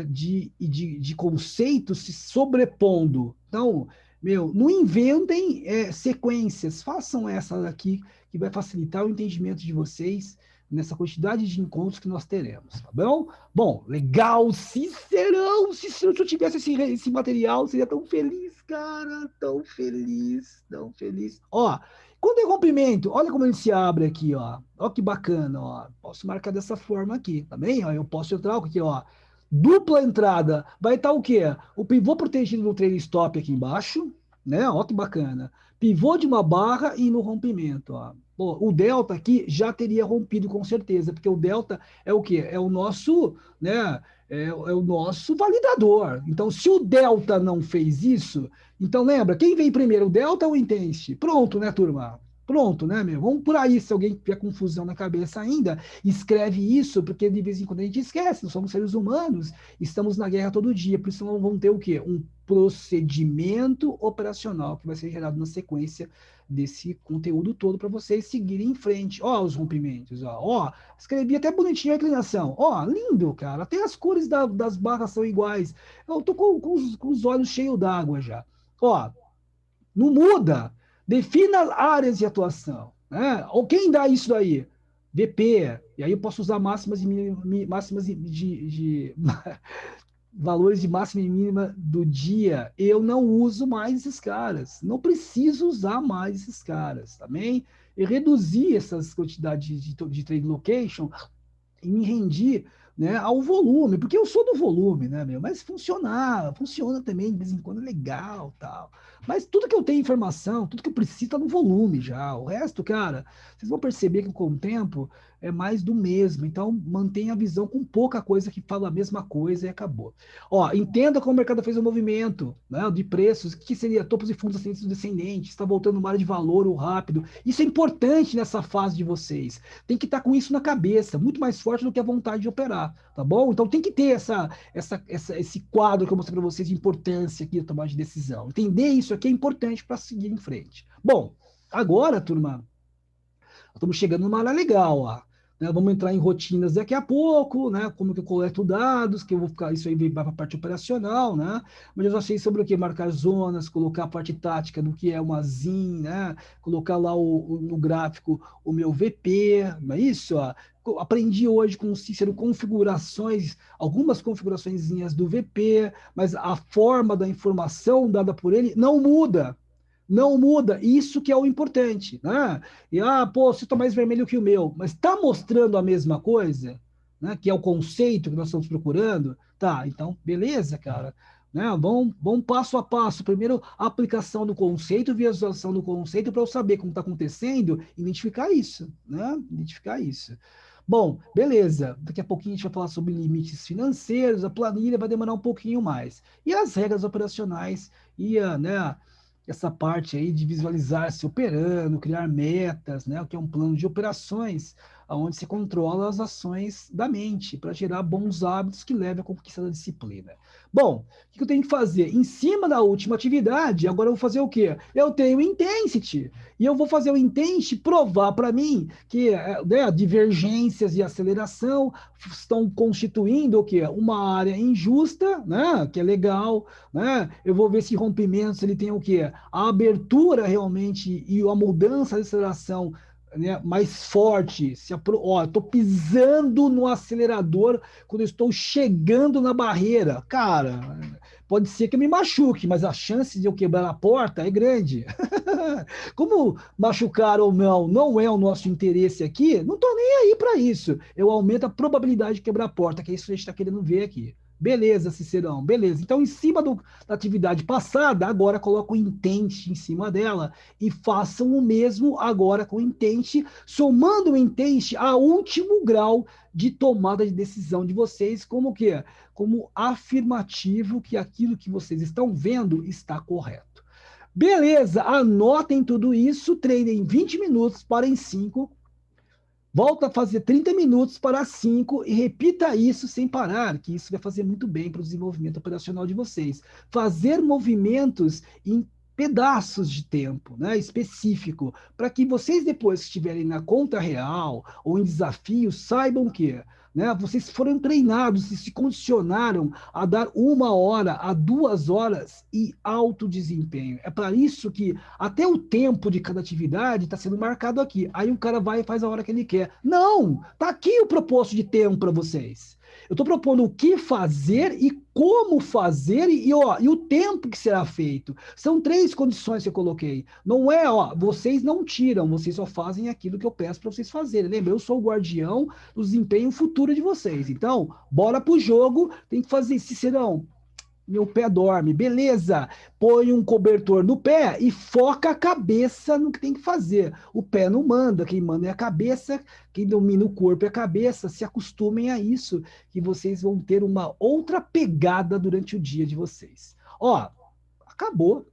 de conceitos se sobrepondo. Então, meu, não inventem sequências, façam essa aqui que vai facilitar o entendimento de vocês nessa quantidade de encontros que nós teremos, tá bom? Bom, legal, Cicerão, Cícero, se eu tivesse esse material, seria tão feliz, cara, tão feliz, tão feliz. Ó, quando é comprimento, olha como ele se abre aqui, ó. Ó que bacana, ó. Posso marcar dessa forma aqui, tá bem? Ó, eu posso entrar aqui, ó. Dupla entrada, vai estar o quê? O pivô protegido no trailing stop aqui embaixo, né? Ó que bacana. Pivô de uma barra e no rompimento, ó. Pô, o delta aqui já teria rompido com certeza, porque o delta é o quê? É o nosso, né? É o nosso validador. Então, se o delta não fez isso, então lembra, quem vem primeiro, o delta ou o intense? Pronto, né, turma? Pronto, né, meu? Vamos por aí, se alguém tiver confusão na cabeça ainda, escreve isso, porque de vez em quando a gente esquece, nós somos seres humanos, estamos na guerra todo dia, por isso não vamos ter o quê? Um procedimento operacional que vai ser gerado na sequência desse conteúdo todo para vocês seguirem em frente. Ó, os rompimentos, ó, escrevi até bonitinho a inclinação. Ó, lindo, cara. Até as cores das barras são iguais. Eu tô com os olhos cheios d'água já. Ó, não muda. Defina áreas de atuação. Né? Ou quem dá isso daí? VP. E aí eu posso usar máximas e máximas de valores de máxima e mínima do dia. Eu não uso mais esses caras. Não preciso usar mais esses caras, também. Eu reduzi essas quantidades de trade location e me rendi né, ao volume, porque eu sou do volume, né, meu? Mas funciona também, de vez em quando é legal, tal. Mas tudo que eu tenho informação, tudo que eu preciso tá no volume já. O resto, cara, vocês vão perceber que com o tempo é mais do mesmo. Então, mantenha a visão com pouca coisa que fala a mesma coisa e acabou. Ó, entenda como o mercado fez o movimento, né, de preços, que seria topos e fundos ascendentes e descendentes, está voltando uma área de valor ou rápido. Isso é importante nessa fase de vocês. Tem que estar com isso na cabeça, muito mais forte do que a vontade de operar, tá bom? Então tem que ter esse quadro que eu mostrei para vocês de importância aqui da tomada de decisão. Entender isso aqui é importante para seguir em frente. Bom, agora, turma, estamos chegando numa área legal, ó. Né, vamos entrar em rotinas daqui a pouco, né? Como que eu coleto dados, que eu vou ficar, isso aí vai para a parte operacional, né? Mas eu já sei sobre o que marcar zonas, colocar a parte tática do que é uma ZIN, né? Colocar lá no gráfico o meu VP, não é isso? Ó? Aprendi hoje com o Cícero configurações, algumas configuraçõezinhas do VP, mas a forma da informação dada por ele não muda. Não muda, isso que é o importante, né? E, pô, você está mais vermelho que o meu, mas está mostrando a mesma coisa, né? Que é o conceito que nós estamos procurando, tá? Então, beleza, cara. Né? Vamos passo a passo. Primeiro, a aplicação do conceito, visualização do conceito, para eu saber como está acontecendo, identificar isso, né? Identificar isso. Bom, beleza. Daqui a pouquinho a gente vai falar sobre limites financeiros, a planilha vai demorar um pouquinho mais. E as regras operacionais e né, essa parte aí de visualizar se operando, criar metas, né, o que é um plano de operações, onde se controla as ações da mente para gerar bons hábitos que levem à conquista da disciplina. Bom, o que eu tenho que fazer? Em cima da última atividade, agora eu vou fazer o quê? Eu tenho intensity, e eu vou fazer o intensity provar para mim que né, divergências e aceleração estão constituindo o quê? Uma área injusta, né, que é legal, né? Eu vou ver se rompimentos ele tem o quê? A abertura realmente e a mudança de aceleração, né, mais forte. Estou pisando no acelerador quando eu estou chegando na barreira. Cara, pode ser que eu me machuque, mas a chance de eu quebrar a porta é grande. Como machucar ou não é o nosso interesse aqui, não estou nem aí para isso. Eu aumento a probabilidade de quebrar a porta, que é isso que a gente está querendo ver aqui. Beleza, Cicerão, beleza. Então, em cima da atividade passada, agora coloca o intente em cima dela e façam o mesmo agora com o intente, somando o intente a último grau de tomada de decisão de vocês, como que como afirmativo que aquilo que vocês estão vendo está correto. Beleza, anotem tudo isso, treinem 20 minutos, parem 5, volta a fazer 30 minutos para 5 e repita isso sem parar, que isso vai fazer muito bem para o desenvolvimento operacional de vocês. Fazer movimentos em pedaços de tempo, né, específico, para que vocês depois que estiverem na conta real ou em desafio, saibam que né, vocês foram treinados e se condicionaram a dar 1 hora a 2 horas e alto desempenho. É para isso que até o tempo de cada atividade está sendo marcado aqui. Aí o cara vai e faz a hora que ele quer. Não! Tá aqui o propósito de tempo para vocês. Eu estou propondo o que fazer e como fazer e o tempo que será feito. São 3 condições que eu coloquei. Não é, vocês não tiram, vocês só fazem aquilo que eu peço para vocês fazerem. Lembra, eu sou o guardião do desempenho futuro de vocês. Então, bora pro jogo, tem que fazer, Cicerão, meu pé dorme, beleza. Põe um cobertor no pé e foca a cabeça no que tem que fazer. O pé não manda, quem manda é a cabeça, quem domina o corpo é a cabeça. Se acostumem a isso, que vocês vão ter uma outra pegada durante o dia de vocês. Ó, acabou.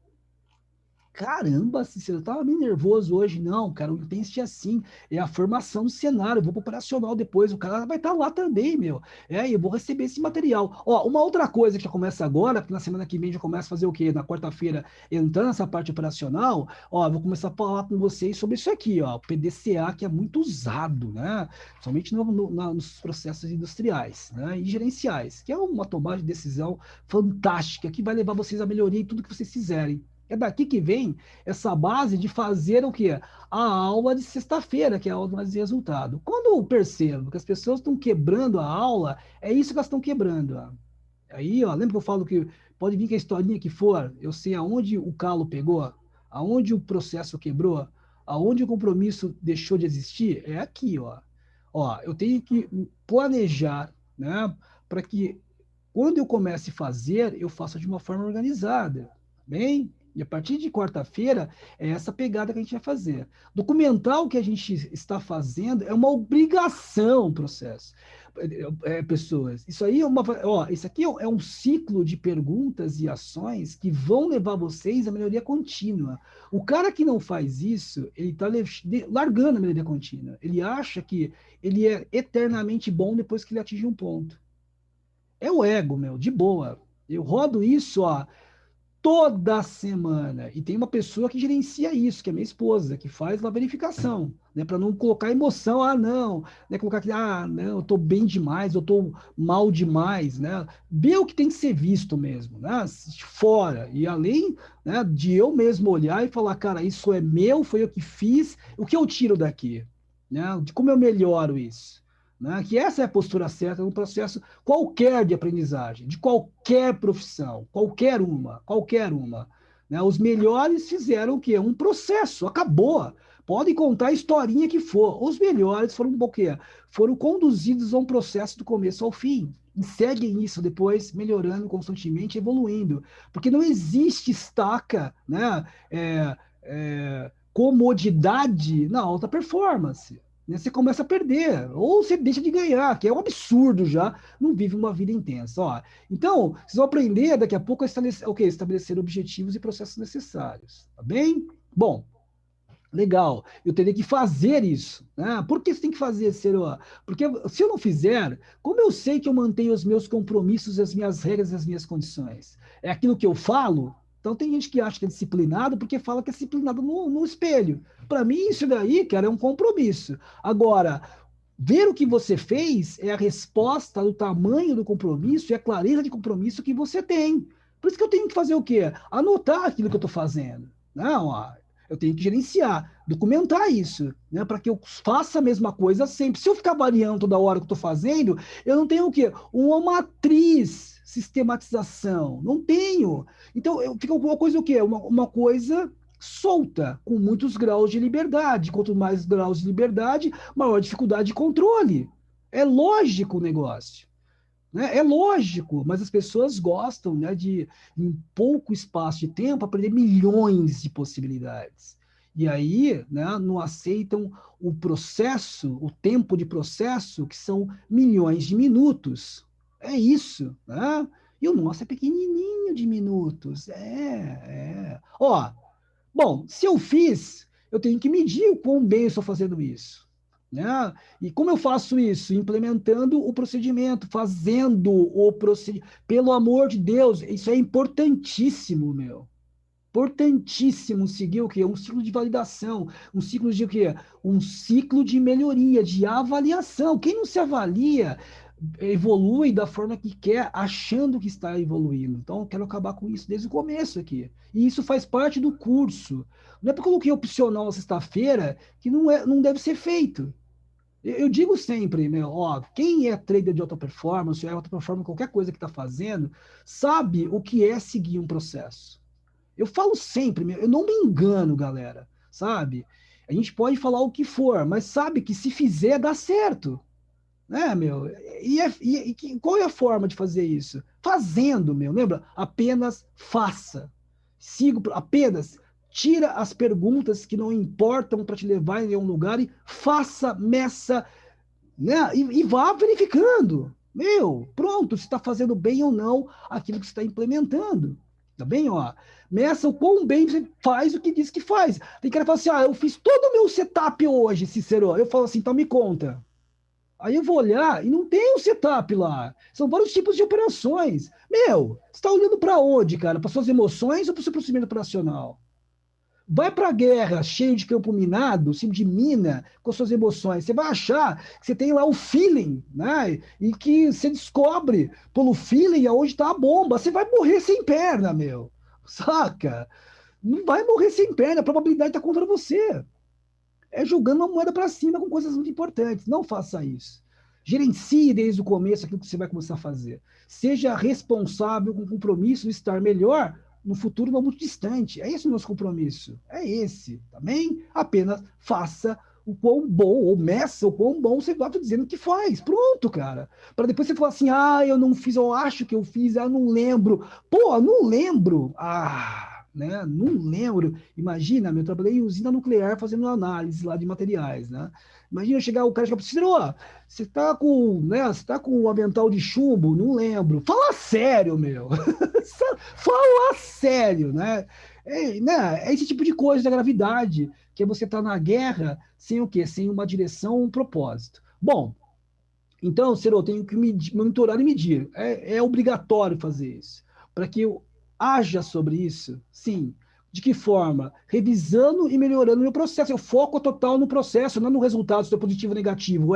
Caramba, Cícero, eu tava bem nervoso hoje. Não, cara, o Intensity é assim, é a formação do cenário. Eu vou pro operacional depois, o cara vai estar lá também, meu. Eu vou receber esse material. Ó, uma outra coisa que já começa agora, porque na semana que vem já começa a fazer o quê? Na quarta-feira, entrando nessa parte operacional, ó, eu vou começar a falar com vocês sobre isso aqui, ó, o PDCA, que é muito usado, né? Somente nos processos industriais, né? E gerenciais, que é uma tomada de decisão fantástica, que vai levar vocês a melhoria em tudo que vocês fizerem. É daqui que vem essa base de fazer o quê? A aula de sexta-feira, que é a aula mais de resultado. Quando eu percebo que as pessoas estão quebrando a aula, é isso que elas estão quebrando. Ó. Aí, ó, lembra que eu falo que pode vir que a historinha que for, eu sei aonde o calo pegou, aonde o processo quebrou, aonde o compromisso deixou de existir, é aqui, ó. Ó, eu tenho que planejar, né? Para que quando eu comece a fazer, eu faça de uma forma organizada, tá bem? E a partir de quarta-feira, é essa pegada que a gente vai fazer. Documentar o que a gente está fazendo é uma obrigação, o processo. Pessoas, isso aí é uma, ó, isso aqui é um ciclo de perguntas e ações que vão levar vocês à melhoria contínua. O cara que não faz isso, ele está largando a melhoria contínua. Ele acha que ele é eternamente bom depois que ele atinge um ponto. É o ego, meu, de boa. Eu rodo isso, ó, toda semana. E tem uma pessoa que gerencia isso, que é minha esposa, que faz a verificação, né, para não colocar emoção, ah, não, né, colocar aqui, ah, não, eu tô bem demais, eu tô mal demais, né? Ver o que tem que ser visto mesmo, né? Fora. E além, né, de eu mesmo olhar e falar, cara, isso é meu, foi eu que fiz, o que eu tiro daqui, né? De como eu melhoro isso. Né? Que essa é a postura certa no processo qualquer de aprendizagem, de qualquer profissão, qualquer uma. Né? Os melhores fizeram o quê? Um processo, acabou. Podem contar a historinha que for. Os melhores foram o quê? Foram conduzidos a um processo do começo ao fim. E seguem isso depois, melhorando constantemente, evoluindo. Porque não existe estaca, né? Comodidade na alta performance, né? Você começa a perder, ou você deixa de ganhar, que é um absurdo já, não vive uma vida intensa. Ó. Então, vocês vão aprender daqui a pouco a estabelecer objetivos e processos necessários, tá bem? Bom, legal, eu teria que fazer isso. Né? Por que você tem que fazer, Ciro? Porque se eu não fizer, como eu sei que eu mantenho os meus compromissos, as minhas regras, as minhas condições? É aquilo que eu falo? Então tem gente que acha que é disciplinado porque fala que é disciplinado no espelho. Para mim, isso daí, cara, é um compromisso. Agora, ver o que você fez é a resposta do tamanho do compromisso e a clareza de compromisso que você tem. Por isso que eu tenho que fazer o quê? Anotar aquilo que eu estou fazendo. Não, ó, eu tenho que gerenciar, documentar isso, né, para que eu faça a mesma coisa sempre. Se eu ficar variando toda hora que eu estou fazendo, eu não tenho o quê? Uma matriz, sistematização. Não tenho. Então, fica uma coisa o quê? Uma coisa solta, com muitos graus de liberdade. Quanto mais graus de liberdade, maior dificuldade de controle. É lógico o negócio. Né? É lógico, mas as pessoas gostam, né, de, em pouco espaço de tempo, aprender milhões de possibilidades. E aí, né, não aceitam o processo, o tempo de processo, que são milhões de minutos. É isso. Né? E o nosso é pequenininho de minutos. Ó, bom, se eu fiz, eu tenho que medir o quão bem eu estou fazendo isso. Né? E como eu faço isso? Implementando o procedimento, fazendo o procedimento. Pelo amor de Deus, isso é importantíssimo, meu. Importantíssimo seguir o quê? Um ciclo de validação, um ciclo de o quê? Um ciclo de melhoria, de avaliação. Quem não se avalia evolui da forma que quer, achando que está evoluindo. Então, eu quero acabar com isso desde o começo aqui. E isso faz parte do curso. Não é porque eu coloquei opcional sexta-feira que não deve ser feito. Eu digo sempre, meu, ó, quem é trader de alta performance, ou é alta performance, qualquer coisa que está fazendo, sabe o que é seguir um processo. Eu falo sempre, meu, eu não me engano, galera, sabe? A gente pode falar o que for, mas sabe que se fizer, dá certo. Né, meu? Qual é a forma de fazer isso? Fazendo, meu. Lembra? Apenas faça. Siga, apenas tira as perguntas que não importam para te levar em nenhum lugar e faça, meça, né? E vá verificando. Meu, pronto, se está fazendo bem ou não aquilo que você está implementando. Tá bem, ó? Meça o quão bem você faz o que diz que faz. Tem cara que fala assim: ah, eu fiz todo o meu setup hoje, Cícero. Eu falo assim: então me conta. Aí eu vou olhar e não tem um setup lá. São vários tipos de operações. Meu, você está olhando para onde, cara? Para suas emoções ou para o seu procedimento operacional? Vai para a guerra cheio de campo minado, assim, de mina, com suas emoções. Você vai achar que você tem lá o feeling, né? E que você descobre pelo feeling aonde está a bomba. Você vai morrer sem perna, meu. Saca? Não vai morrer sem perna. A probabilidade está contra você. É jogando uma moeda para cima com coisas muito importantes. Não faça isso. Gerencie desde o começo aquilo que você vai começar a fazer. Seja responsável com o compromisso de estar melhor no futuro não muito distante. É esse o nosso compromisso. É esse, tá bem? Apenas faça o quão bom, ou meça o quão bom você está dizendo que faz. Pronto, cara. Para depois você falar assim, eu não fiz, eu acho que eu fiz, eu não lembro. Pô, não lembro. Né? Não lembro. Imagina, eu trabalhei em usina nuclear fazendo análise lá de materiais, né? Imagina chegar o cara e falar, você tá com, né? Você tá com o avental de chumbo? Não lembro. Fala sério, meu. Fala sério, né? É esse tipo de coisa da gravidade, que é você estar na guerra sem o quê? Sem uma direção, um propósito. Bom, então, Ciro, eu tenho que monitorar e medir. É obrigatório fazer isso. Para que eu haja sobre isso, sim. De que forma? Revisando e melhorando o meu processo. Eu foco total no processo, não no resultado, se é positivo ou negativo.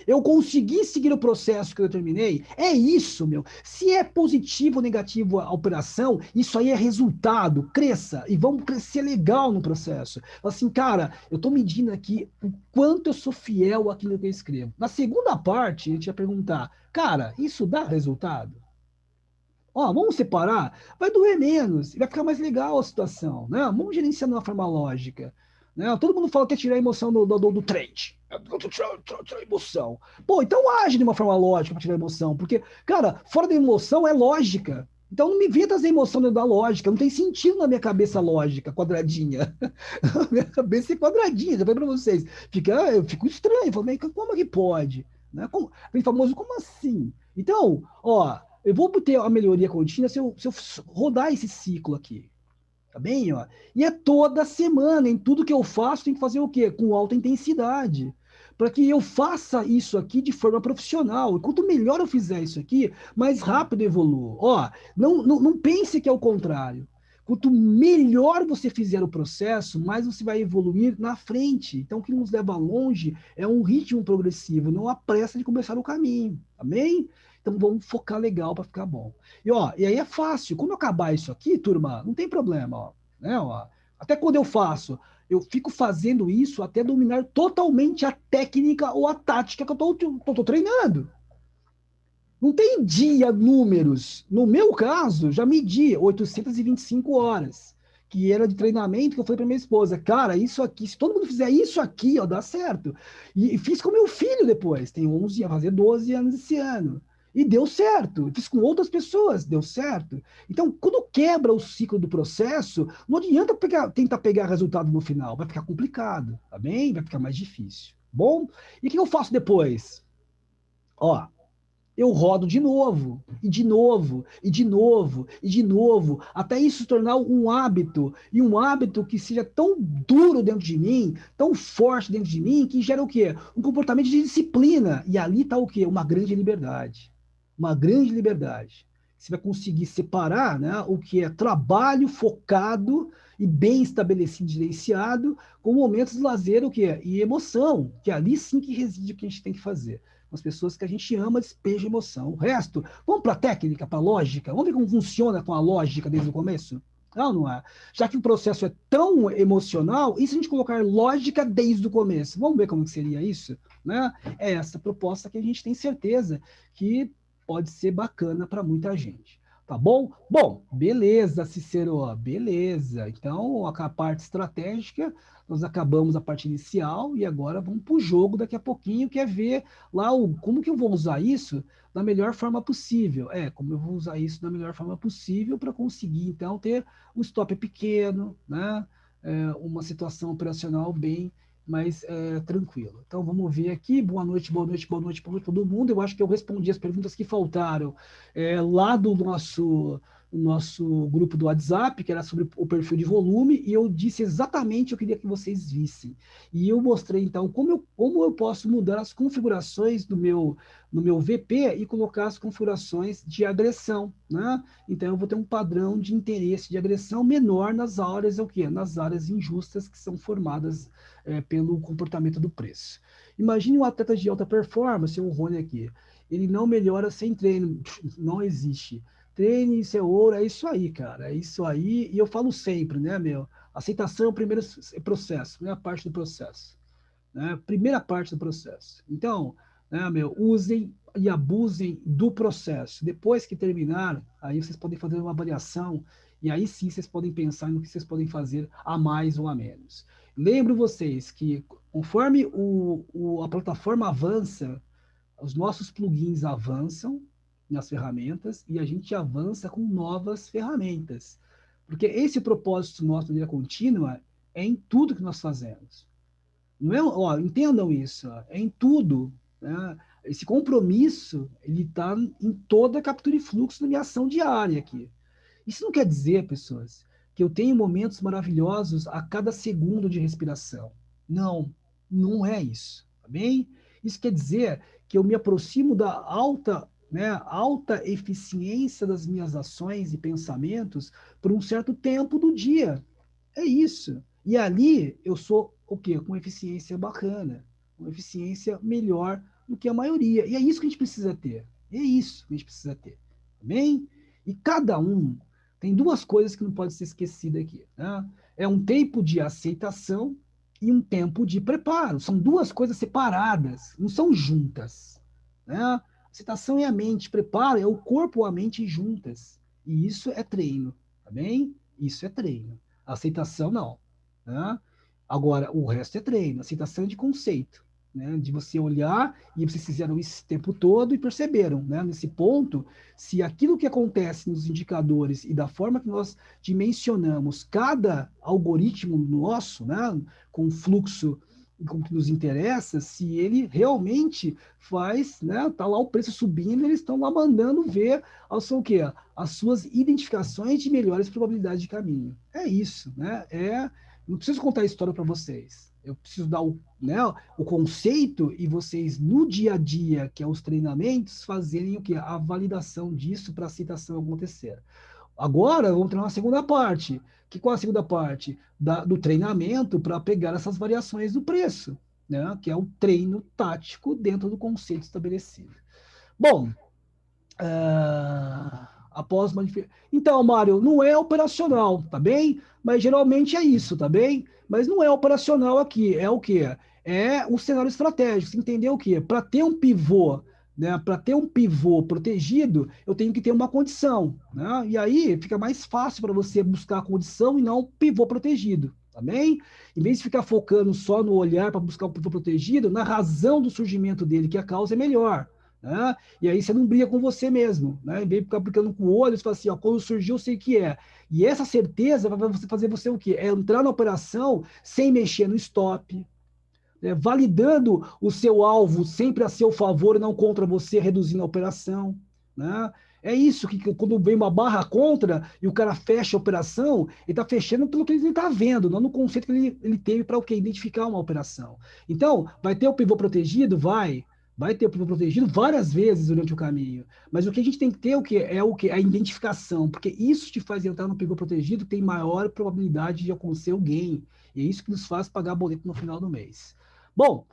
Eu consegui seguir o processo que eu terminei. É isso, meu. Se é positivo ou negativo a operação, isso aí é resultado. Cresça e vamos crescer legal no processo. Assim, cara, eu estou medindo aqui o quanto eu sou fiel àquilo que eu escrevo. Na segunda parte, a gente ia perguntar, cara, isso dá resultado? Vamos separar? Vai doer menos, e vai ficar mais legal a situação, né? Vamos gerenciar de uma forma lógica. Né? Todo mundo fala que é tirar a emoção do trade. Tirar a emoção. Pô, então age de uma forma lógica para tirar a emoção, porque, cara, fora da emoção é lógica. Então não me venha trazer emoção dentro da lógica, não tem sentido na minha cabeça lógica, quadradinha. A minha cabeça é quadradinha, já falei para vocês. Eu fico estranho, eu falo, como é que pode? Né? Vem famoso, como assim? Então, eu vou ter a melhoria contínua se eu rodar esse ciclo aqui. Tá bem? E é toda semana, em tudo que eu faço, tem que fazer o quê? Com alta intensidade. Para que eu faça isso aqui de forma profissional. E quanto melhor eu fizer isso aqui, mais rápido eu evoluo. Não pense que é o contrário. Quanto melhor você fizer o processo, mais você vai evoluir na frente. Então, o que nos leva longe é um ritmo progressivo, não a pressa de começar o caminho. Amém? Então, vamos focar legal para ficar bom. E aí é fácil. Como eu acabar isso aqui, turma, não tem problema. Né, até quando eu faço, eu fico fazendo isso até dominar totalmente a técnica ou a tática que eu estou treinando. Não tem dia, números. No meu caso, já medi 825 horas, que era de treinamento que eu falei para minha esposa, cara, isso aqui, se todo mundo fizer isso aqui, dá certo. E fiz com meu filho depois, tem 11, vai fazer 12 anos esse ano. E deu certo. Fiz com outras pessoas, deu certo. Então, quando quebra o ciclo do processo, não adianta tentar pegar resultado no final, vai ficar complicado, tá bem? Vai ficar mais difícil. Bom, e o que eu faço depois? Ó, eu rodo de novo, e de novo, e de novo, e de novo, até isso se tornar um hábito, e um hábito que seja tão duro dentro de mim, tão forte dentro de mim, que gera o quê? Um comportamento de disciplina. E ali está o quê? Uma grande liberdade. Uma grande liberdade. Você vai conseguir separar, né, o que é trabalho focado e bem estabelecido, gerenciado, com momentos de lazer, o que é? E emoção, que é ali sim que reside o que a gente tem que fazer. As pessoas que a gente ama despejam emoção. O resto, vamos para a técnica, para a lógica. Vamos ver como funciona com a lógica desde o começo? Não é? Já que o processo é tão emocional, e se a gente colocar lógica desde o começo? Vamos ver como que seria isso? Né? É essa proposta que a gente tem certeza que pode ser bacana para muita gente. Tá bom? Bom, beleza, Cicero, beleza. Então, a parte estratégica, nós acabamos a parte inicial e agora vamos para o jogo daqui a pouquinho, que é ver lá como que eu vou usar isso da melhor forma possível. Como eu vou usar isso da melhor forma possível para conseguir, então, ter um stop pequeno, né? Uma situação operacional bem mais tranquila. Então, vamos ver aqui. Boa noite, boa noite, boa noite para todo mundo. Eu acho que eu respondi as perguntas que faltaram lá do nosso grupo do WhatsApp, que era sobre o perfil de volume, e eu disse exatamente o que eu queria que vocês vissem. E eu mostrei, então, como eu posso mudar as configurações no meu VP e colocar as configurações de agressão, né? Então, eu vou ter um padrão de interesse de agressão menor nas áreas, o quê? Nas áreas injustas que são formadas pelo comportamento do preço. Imagine um atleta de alta performance, o Rony aqui, ele não melhora sem treino, não existe. Treine, isso é ouro, é isso aí, cara, é isso aí, e eu falo sempre, né, meu, aceitação é o primeiro processo, primeira parte do processo, né, primeira parte do processo. Então, né, meu, usem e abusem do processo. Depois que terminar, aí vocês podem fazer uma avaliação e aí sim vocês podem pensar no que vocês podem fazer a mais ou a menos. Lembro vocês que Conforme a plataforma avança, os nossos plugins avançam nas ferramentas e a gente avança com novas ferramentas. Porque esse propósito nosso de maneira contínua é em tudo que nós fazemos. Não é, ó, entendam isso, ó, é em tudo. Né? Esse compromisso, ele está em toda a captura e fluxo da minha ação diária aqui. Isso não quer dizer, pessoas, que eu tenho momentos maravilhosos a cada segundo de respiração. Não, não é isso, tá bem? Isso quer dizer que eu me aproximo da alta eficiência das minhas ações e pensamentos por um certo tempo do dia. É isso. E ali eu sou o quê? Com eficiência bacana, com eficiência melhor do que a maioria. E é isso que a gente precisa ter. É isso que a gente precisa ter. Tá bem? E cada um tem duas coisas que não pode ser esquecida aqui. Né? É um tempo de aceitação e um tempo de preparo. São duas coisas separadas, não são juntas. Né? Aceitação é a mente, preparo é o corpo ou a mente juntas. E isso é treino, tá bem? Isso é treino. Aceitação, não. Né? Agora, o resto é treino. Aceitação é de conceito. Né? De você olhar, e vocês fizeram isso o tempo todo e perceberam, né? Nesse ponto, se aquilo que acontece nos indicadores e da forma que nós dimensionamos cada algoritmo nosso, né? Com fluxo com que nos interessa, se ele realmente faz, né? Tá lá o preço subindo, eles estão lá mandando ver o quê? As suas identificações de melhores probabilidades de caminho. É isso, né? Não preciso contar a história para vocês. Eu preciso dar o conceito e vocês, no dia a dia, que é os treinamentos, fazerem o quê? A validação disso para a aceitação acontecer. Agora, vamos treinar a segunda parte. Qual é a segunda parte? Do treinamento para pegar essas variações do preço, né? Que é o treino tático dentro do conceito estabelecido. Bom, após uma. Então, Mário, não é operacional, tá bem? Mas geralmente é isso, tá bem? Mas não é operacional aqui. É o quê? É o cenário estratégico. Você entendeu o quê? Para ter um pivô, né? Para ter um pivô protegido, eu tenho que ter uma condição, né? E aí fica mais fácil para você buscar a condição e não o pivô protegido. Tá bem? Em vez de ficar focando só no olhar para buscar o pivô protegido, na razão do surgimento dele, que a causa é melhor. Né? E aí você não briga com você mesmo, né? Em vez de ficar brincando com o olho, você fala assim, ó, quando surgiu, eu sei o que é. E essa certeza vai fazer você o quê? É entrar na operação sem mexer no stop, né? Validando o seu alvo sempre a seu favor e não contra você, reduzindo a operação, né? É isso que quando vem uma barra contra e o cara fecha a operação, ele está fechando pelo que ele está vendo, não no conceito que ele teve para o quê? Identificar uma operação. Então, vai ter o pivô protegido? Vai ter o pivô protegido várias vezes durante o caminho. Mas o que a gente tem que ter o que? A identificação, porque isso te faz entrar no pivô protegido, tem maior probabilidade de acontecer o gain. E é isso que nos faz pagar boleto no final do mês. Bom,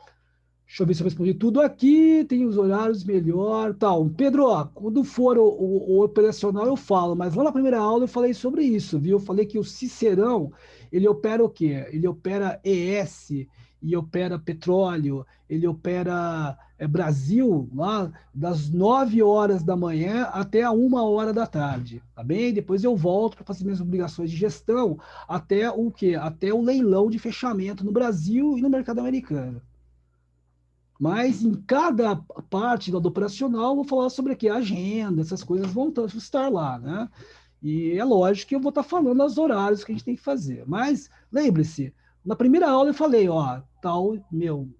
deixa eu ver se eu respondi tudo aqui. Tem os horários melhor, tal. Pedro, ó, quando for o operacional eu falo, mas lá na primeira aula eu falei sobre isso, viu? Eu falei que o Cicerão, ele opera o quê? Ele opera ES, e opera petróleo, ele opera Brasil, lá das 9 horas da manhã até a 1 hora da tarde, tá bem? Depois eu volto para fazer minhas obrigações de gestão até o quê? Até o leilão de fechamento no Brasil e no mercado americano. Mas em cada parte do operacional, eu vou falar sobre aqui a agenda, essas coisas vão estar lá, né? E é lógico que eu vou estar falando os horários que a gente tem que fazer. Mas lembre-se, na primeira aula eu falei, ó, tal,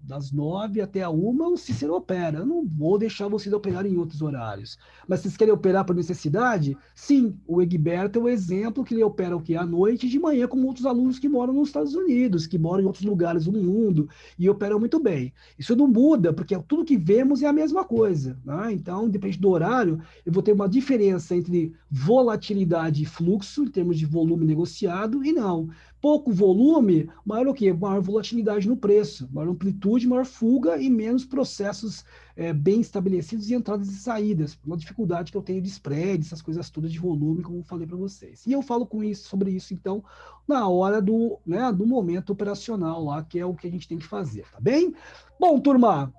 das 9 até a 1, o Cícero opera. Eu não vou deixar vocês operarem em outros horários. Mas vocês querem operar por necessidade? Sim, o Egberto é o exemplo que ele opera o quê? À noite e de manhã, como outros alunos que moram nos Estados Unidos, que moram em outros lugares do mundo e operam muito bem. Isso não muda, porque tudo que vemos é a mesma coisa. Né? Então, depende do horário, eu vou ter uma diferença entre volatilidade e fluxo, em termos de volume negociado, e não. Pouco volume, maior o quê? Maior volatilidade no preço, maior amplitude, maior fuga e menos processos bem estabelecidos e entradas e saídas, pela dificuldade que eu tenho de spread, essas coisas todas de volume, como eu falei para vocês. E eu falo sobre isso, então, na hora do momento operacional lá, que é o que a gente tem que fazer, tá bem? Bom, turma,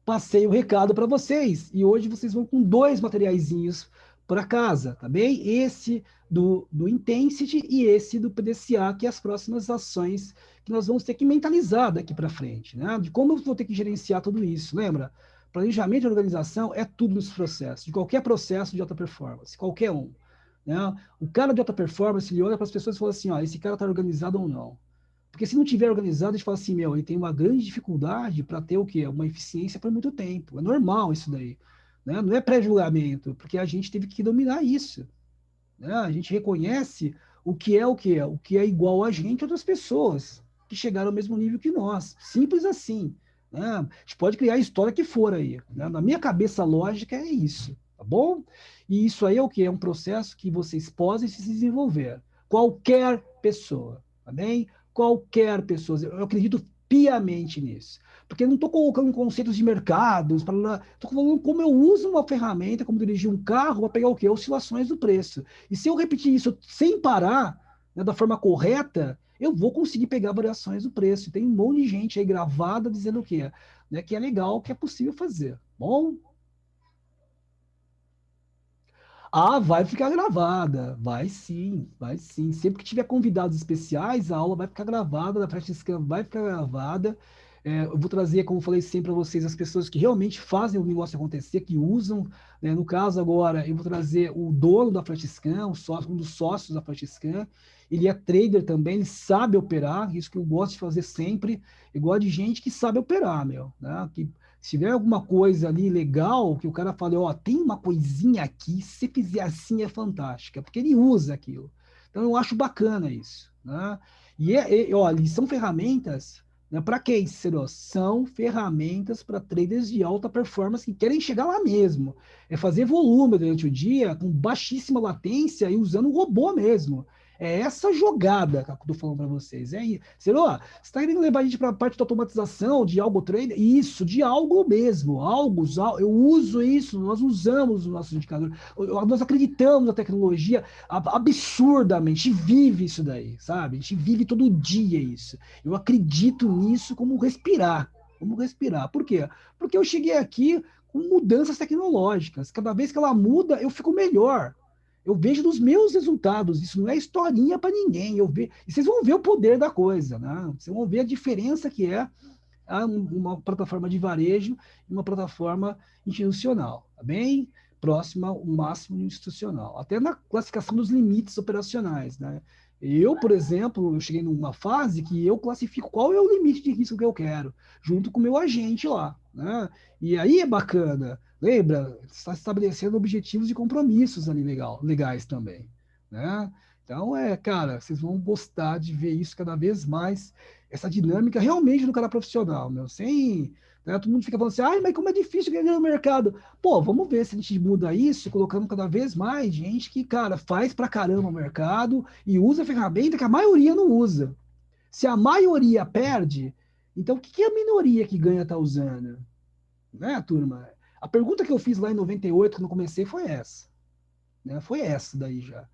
passei o recado para vocês e hoje vocês vão com 2 materiaizinhos para casa, tá bem? Esse do Intensity e esse do PDCA, que é as próximas ações que nós vamos ter que mentalizar daqui para frente, né? De como eu vou ter que gerenciar tudo isso. Lembra? Planejamento e organização é tudo nesse processo, de qualquer processo de alta performance, qualquer um. Né? O cara de alta performance, ele olha para as pessoas e fala assim, ó, esse cara está organizado ou não. Porque se não tiver organizado, a gente fala assim, meu, ele tem uma grande dificuldade para ter o quê? Uma eficiência por muito tempo. É normal isso daí. Né? Não é pré-julgamento, porque a gente teve que dominar isso. Né? A gente reconhece o que é o que é, o que é igual a gente e outras pessoas que chegaram ao mesmo nível que nós. Simples assim. Né? A gente pode criar a história que for aí. Né? Na minha cabeça lógica é isso, tá bom? E isso aí é o que? É um processo que vocês podem se desenvolver. Qualquer pessoa, tá bem? Qualquer pessoa. Eu acredito piamente nisso. Porque eu não estou colocando conceitos de mercados, estou falando como eu uso uma ferramenta, como dirigir um carro, para pegar o quê? Oscilações do preço. E se eu repetir isso sem parar, né, da forma correta, eu vou conseguir pegar variações do preço. Tem um monte de gente aí gravada dizendo o quê? Né, que é legal, que é possível fazer. Bom, ah, vai ficar gravada. Vai sim, vai sim. Sempre que tiver convidados especiais, a aula vai ficar gravada, da Francisca vai ficar gravada. Eu vou trazer, como eu falei sempre para vocês, as pessoas que realmente fazem o negócio acontecer, que usam. Né? No caso agora, eu vou trazer o dono da Franciscan, um dos sócios da Franciscan. Ele é trader também, ele sabe operar, isso que eu gosto de fazer sempre. Eu gosto de gente que sabe operar, meu. Né? Que se tiver alguma coisa ali legal, que o cara fala, ó, tem uma coisinha aqui, se você fizer assim é fantástica, porque ele usa aquilo. Então eu acho bacana isso, né? Olha, são ferramentas, né, para quem, Ciro? São ferramentas para traders de alta performance que querem chegar lá mesmo. É fazer volume durante o dia com baixíssima latência e usando um robô mesmo. É essa jogada que eu estou falando para vocês. Ciro, você está querendo levar a gente para a parte da automatização, de algo trader? Isso, de algo mesmo. Eu uso isso, nós usamos os nossos indicadores. Nós acreditamos na tecnologia absurdamente. A gente vive isso daí, sabe? A gente vive todo dia isso. Eu acredito nisso como respirar. Como respirar. Por quê? Porque eu cheguei aqui com mudanças tecnológicas. Cada vez que ela muda, eu fico melhor. Eu vejo nos meus resultados, isso não é historinha para ninguém. E vocês vão ver o poder da coisa, né? Vocês vão ver a diferença que é uma plataforma de varejo e uma plataforma institucional, tá bem? Próxima o máximo institucional, até na classificação dos limites operacionais, né? Eu, por exemplo, eu cheguei numa fase que eu classifico qual é o limite de risco que eu quero, junto com o meu agente lá, né? E aí é bacana, lembra? Está estabelecendo objetivos e compromissos ali legais também, né? Então, cara, vocês vão gostar de ver isso cada vez mais, essa dinâmica realmente do cara profissional, meu, sem, né, todo mundo fica falando assim, ai, mas como é difícil ganhar no mercado. Pô, vamos ver se a gente muda isso, colocando cada vez mais gente que, cara, faz pra caramba o mercado e usa a ferramenta que a maioria não usa. Se a maioria perde, então o que a minoria que ganha tá usando? Né, turma? A pergunta que eu fiz lá em 98, quando comecei, foi essa. Né? Foi essa daí já.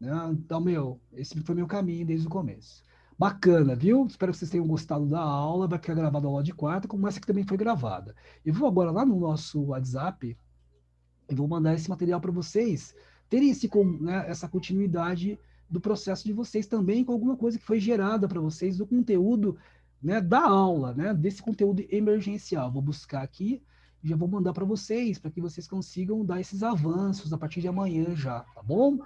Né? Então, meu, esse foi meu caminho desde o começo. Bacana, viu? Espero que vocês tenham gostado da aula. Vai ficar gravada a aula de quarta, como essa que também foi gravada. Eu vou agora lá no nosso WhatsApp e vou mandar esse material para vocês terem né, essa continuidade do processo de vocês também com alguma coisa que foi gerada para vocês do conteúdo, né, da aula, né, desse conteúdo emergencial. Vou buscar aqui e já vou mandar para vocês, para que vocês consigam dar esses avanços a partir de amanhã já, tá bom?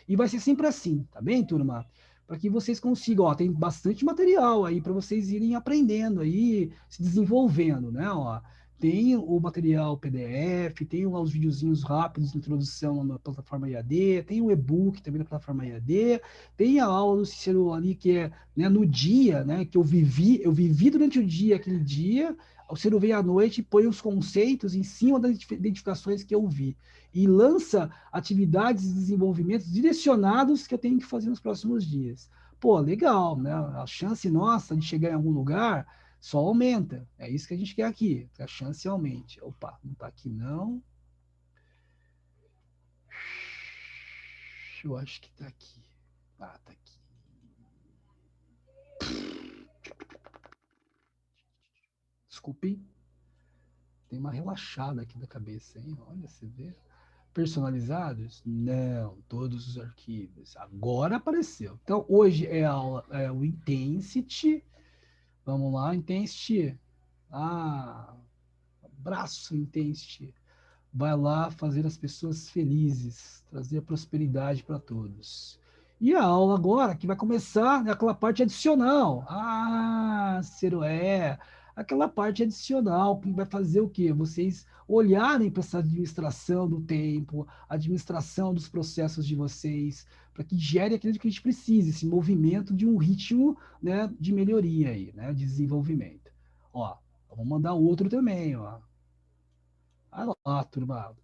E vai ser sempre assim, tá bem, turma? Para que vocês consigam, ó, tem bastante material aí para vocês irem aprendendo aí, se desenvolvendo, né, ó. Tem o material PDF, tem lá os videozinhos rápidos de introdução na plataforma IAD, tem o e-book também na plataforma IAD, tem a aula do Cícero ali que é, né, no dia, né, que eu vivi durante o dia, aquele dia, o Cícero vem à noite e põe os conceitos em cima das identificações que eu vi e lança atividades e desenvolvimentos direcionados que eu tenho que fazer nos próximos dias. Pô, legal, né? A chance nossa de chegar em algum lugar só aumenta. É isso que a gente quer aqui, que a chance aumente. Opa, não está aqui não. Eu acho que está aqui. Ah, está aqui. Desculpe. Tem uma relaxada aqui da cabeça, hein? Olha, você vê. Personalizados? Não, todos os arquivos. Agora apareceu. Então, hoje é a aula, é o Intensity. Vamos lá, Intensity. Ah, abraço, Intensity. Vai lá fazer as pessoas felizes, trazer prosperidade para todos. E a aula agora, que vai começar, é aquela parte adicional. Ah, Ciro, aquela parte adicional que vai fazer o quê? Vocês olharem para essa administração do tempo, administração dos processos de vocês, para que gere aquilo que a gente precisa, esse movimento de um ritmo, né, de melhoria aí, né, de desenvolvimento. Ó, eu vou mandar outro também, ó. Vai lá, turma.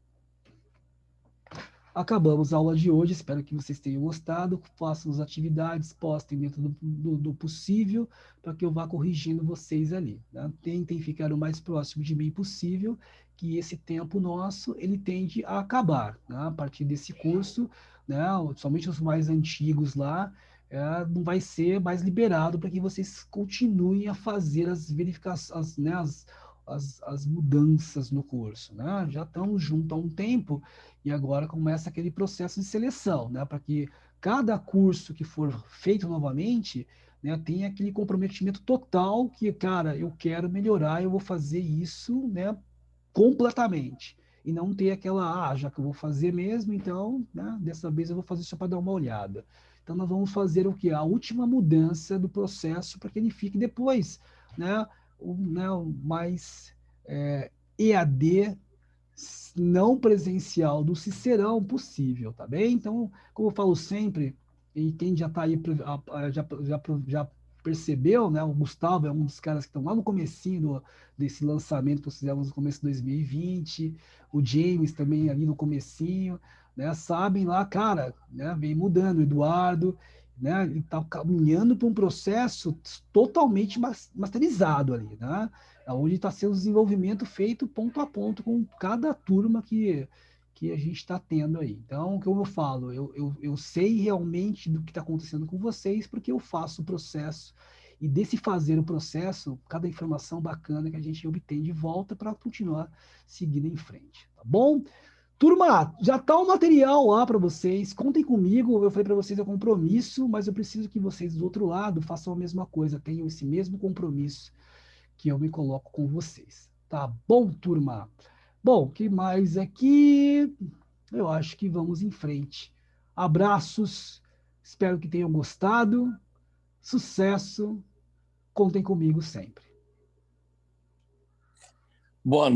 Acabamos a aula de hoje, espero que vocês tenham gostado. Façam as atividades, postem dentro do possível, para que eu vá corrigindo vocês ali. Né? Tentem ficar o mais próximo de mim possível, que esse tempo nosso ele tende a acabar. Né? A partir desse curso, né? Somente os mais antigos lá, não vai ser mais liberado para que vocês continuem a fazer as verificações, né? As mudanças no curso. Né? Já estamos juntos há um tempo e agora começa aquele processo de seleção, né? Para que cada curso que for feito novamente, né, tenha aquele comprometimento total que, cara, eu quero melhorar, eu vou fazer isso, né, completamente. E não ter aquela, já que eu vou fazer mesmo, então, né, dessa vez eu vou fazer só para dar uma olhada. Então, nós vamos fazer o que? A última mudança do processo para que ele fique depois, né, o mais EAD não presencial do Cicerão possível, tá bem? Então, como eu falo sempre, e quem já está aí já percebeu, né? O Gustavo é um dos caras que estão lá no comecinho desse lançamento que nós fizemos no começo de 2020, o James também ali no comecinho, né? Sabem lá, cara, né? Vem mudando, o Eduardo, né? Ele está caminhando para um processo totalmente masterizado ali, né? Onde está sendo o desenvolvimento feito ponto a ponto com cada turma que a gente está tendo aí. Então, como eu falo, eu sei realmente do que está acontecendo com vocês, porque eu faço o processo, e desse fazer o processo, cada informação bacana que a gente obtém de volta para continuar seguindo em frente, tá bom? Turma, já está o material lá para vocês. Contem comigo. Eu falei para vocês é compromisso, mas eu preciso que vocês do outro lado façam a mesma coisa, tenham esse mesmo compromisso que eu me coloco com vocês. Tá bom, turma? Bom, o que mais aqui? Eu acho que vamos em frente. Abraços, espero que tenham gostado. Sucesso, contem comigo sempre. Boa noite.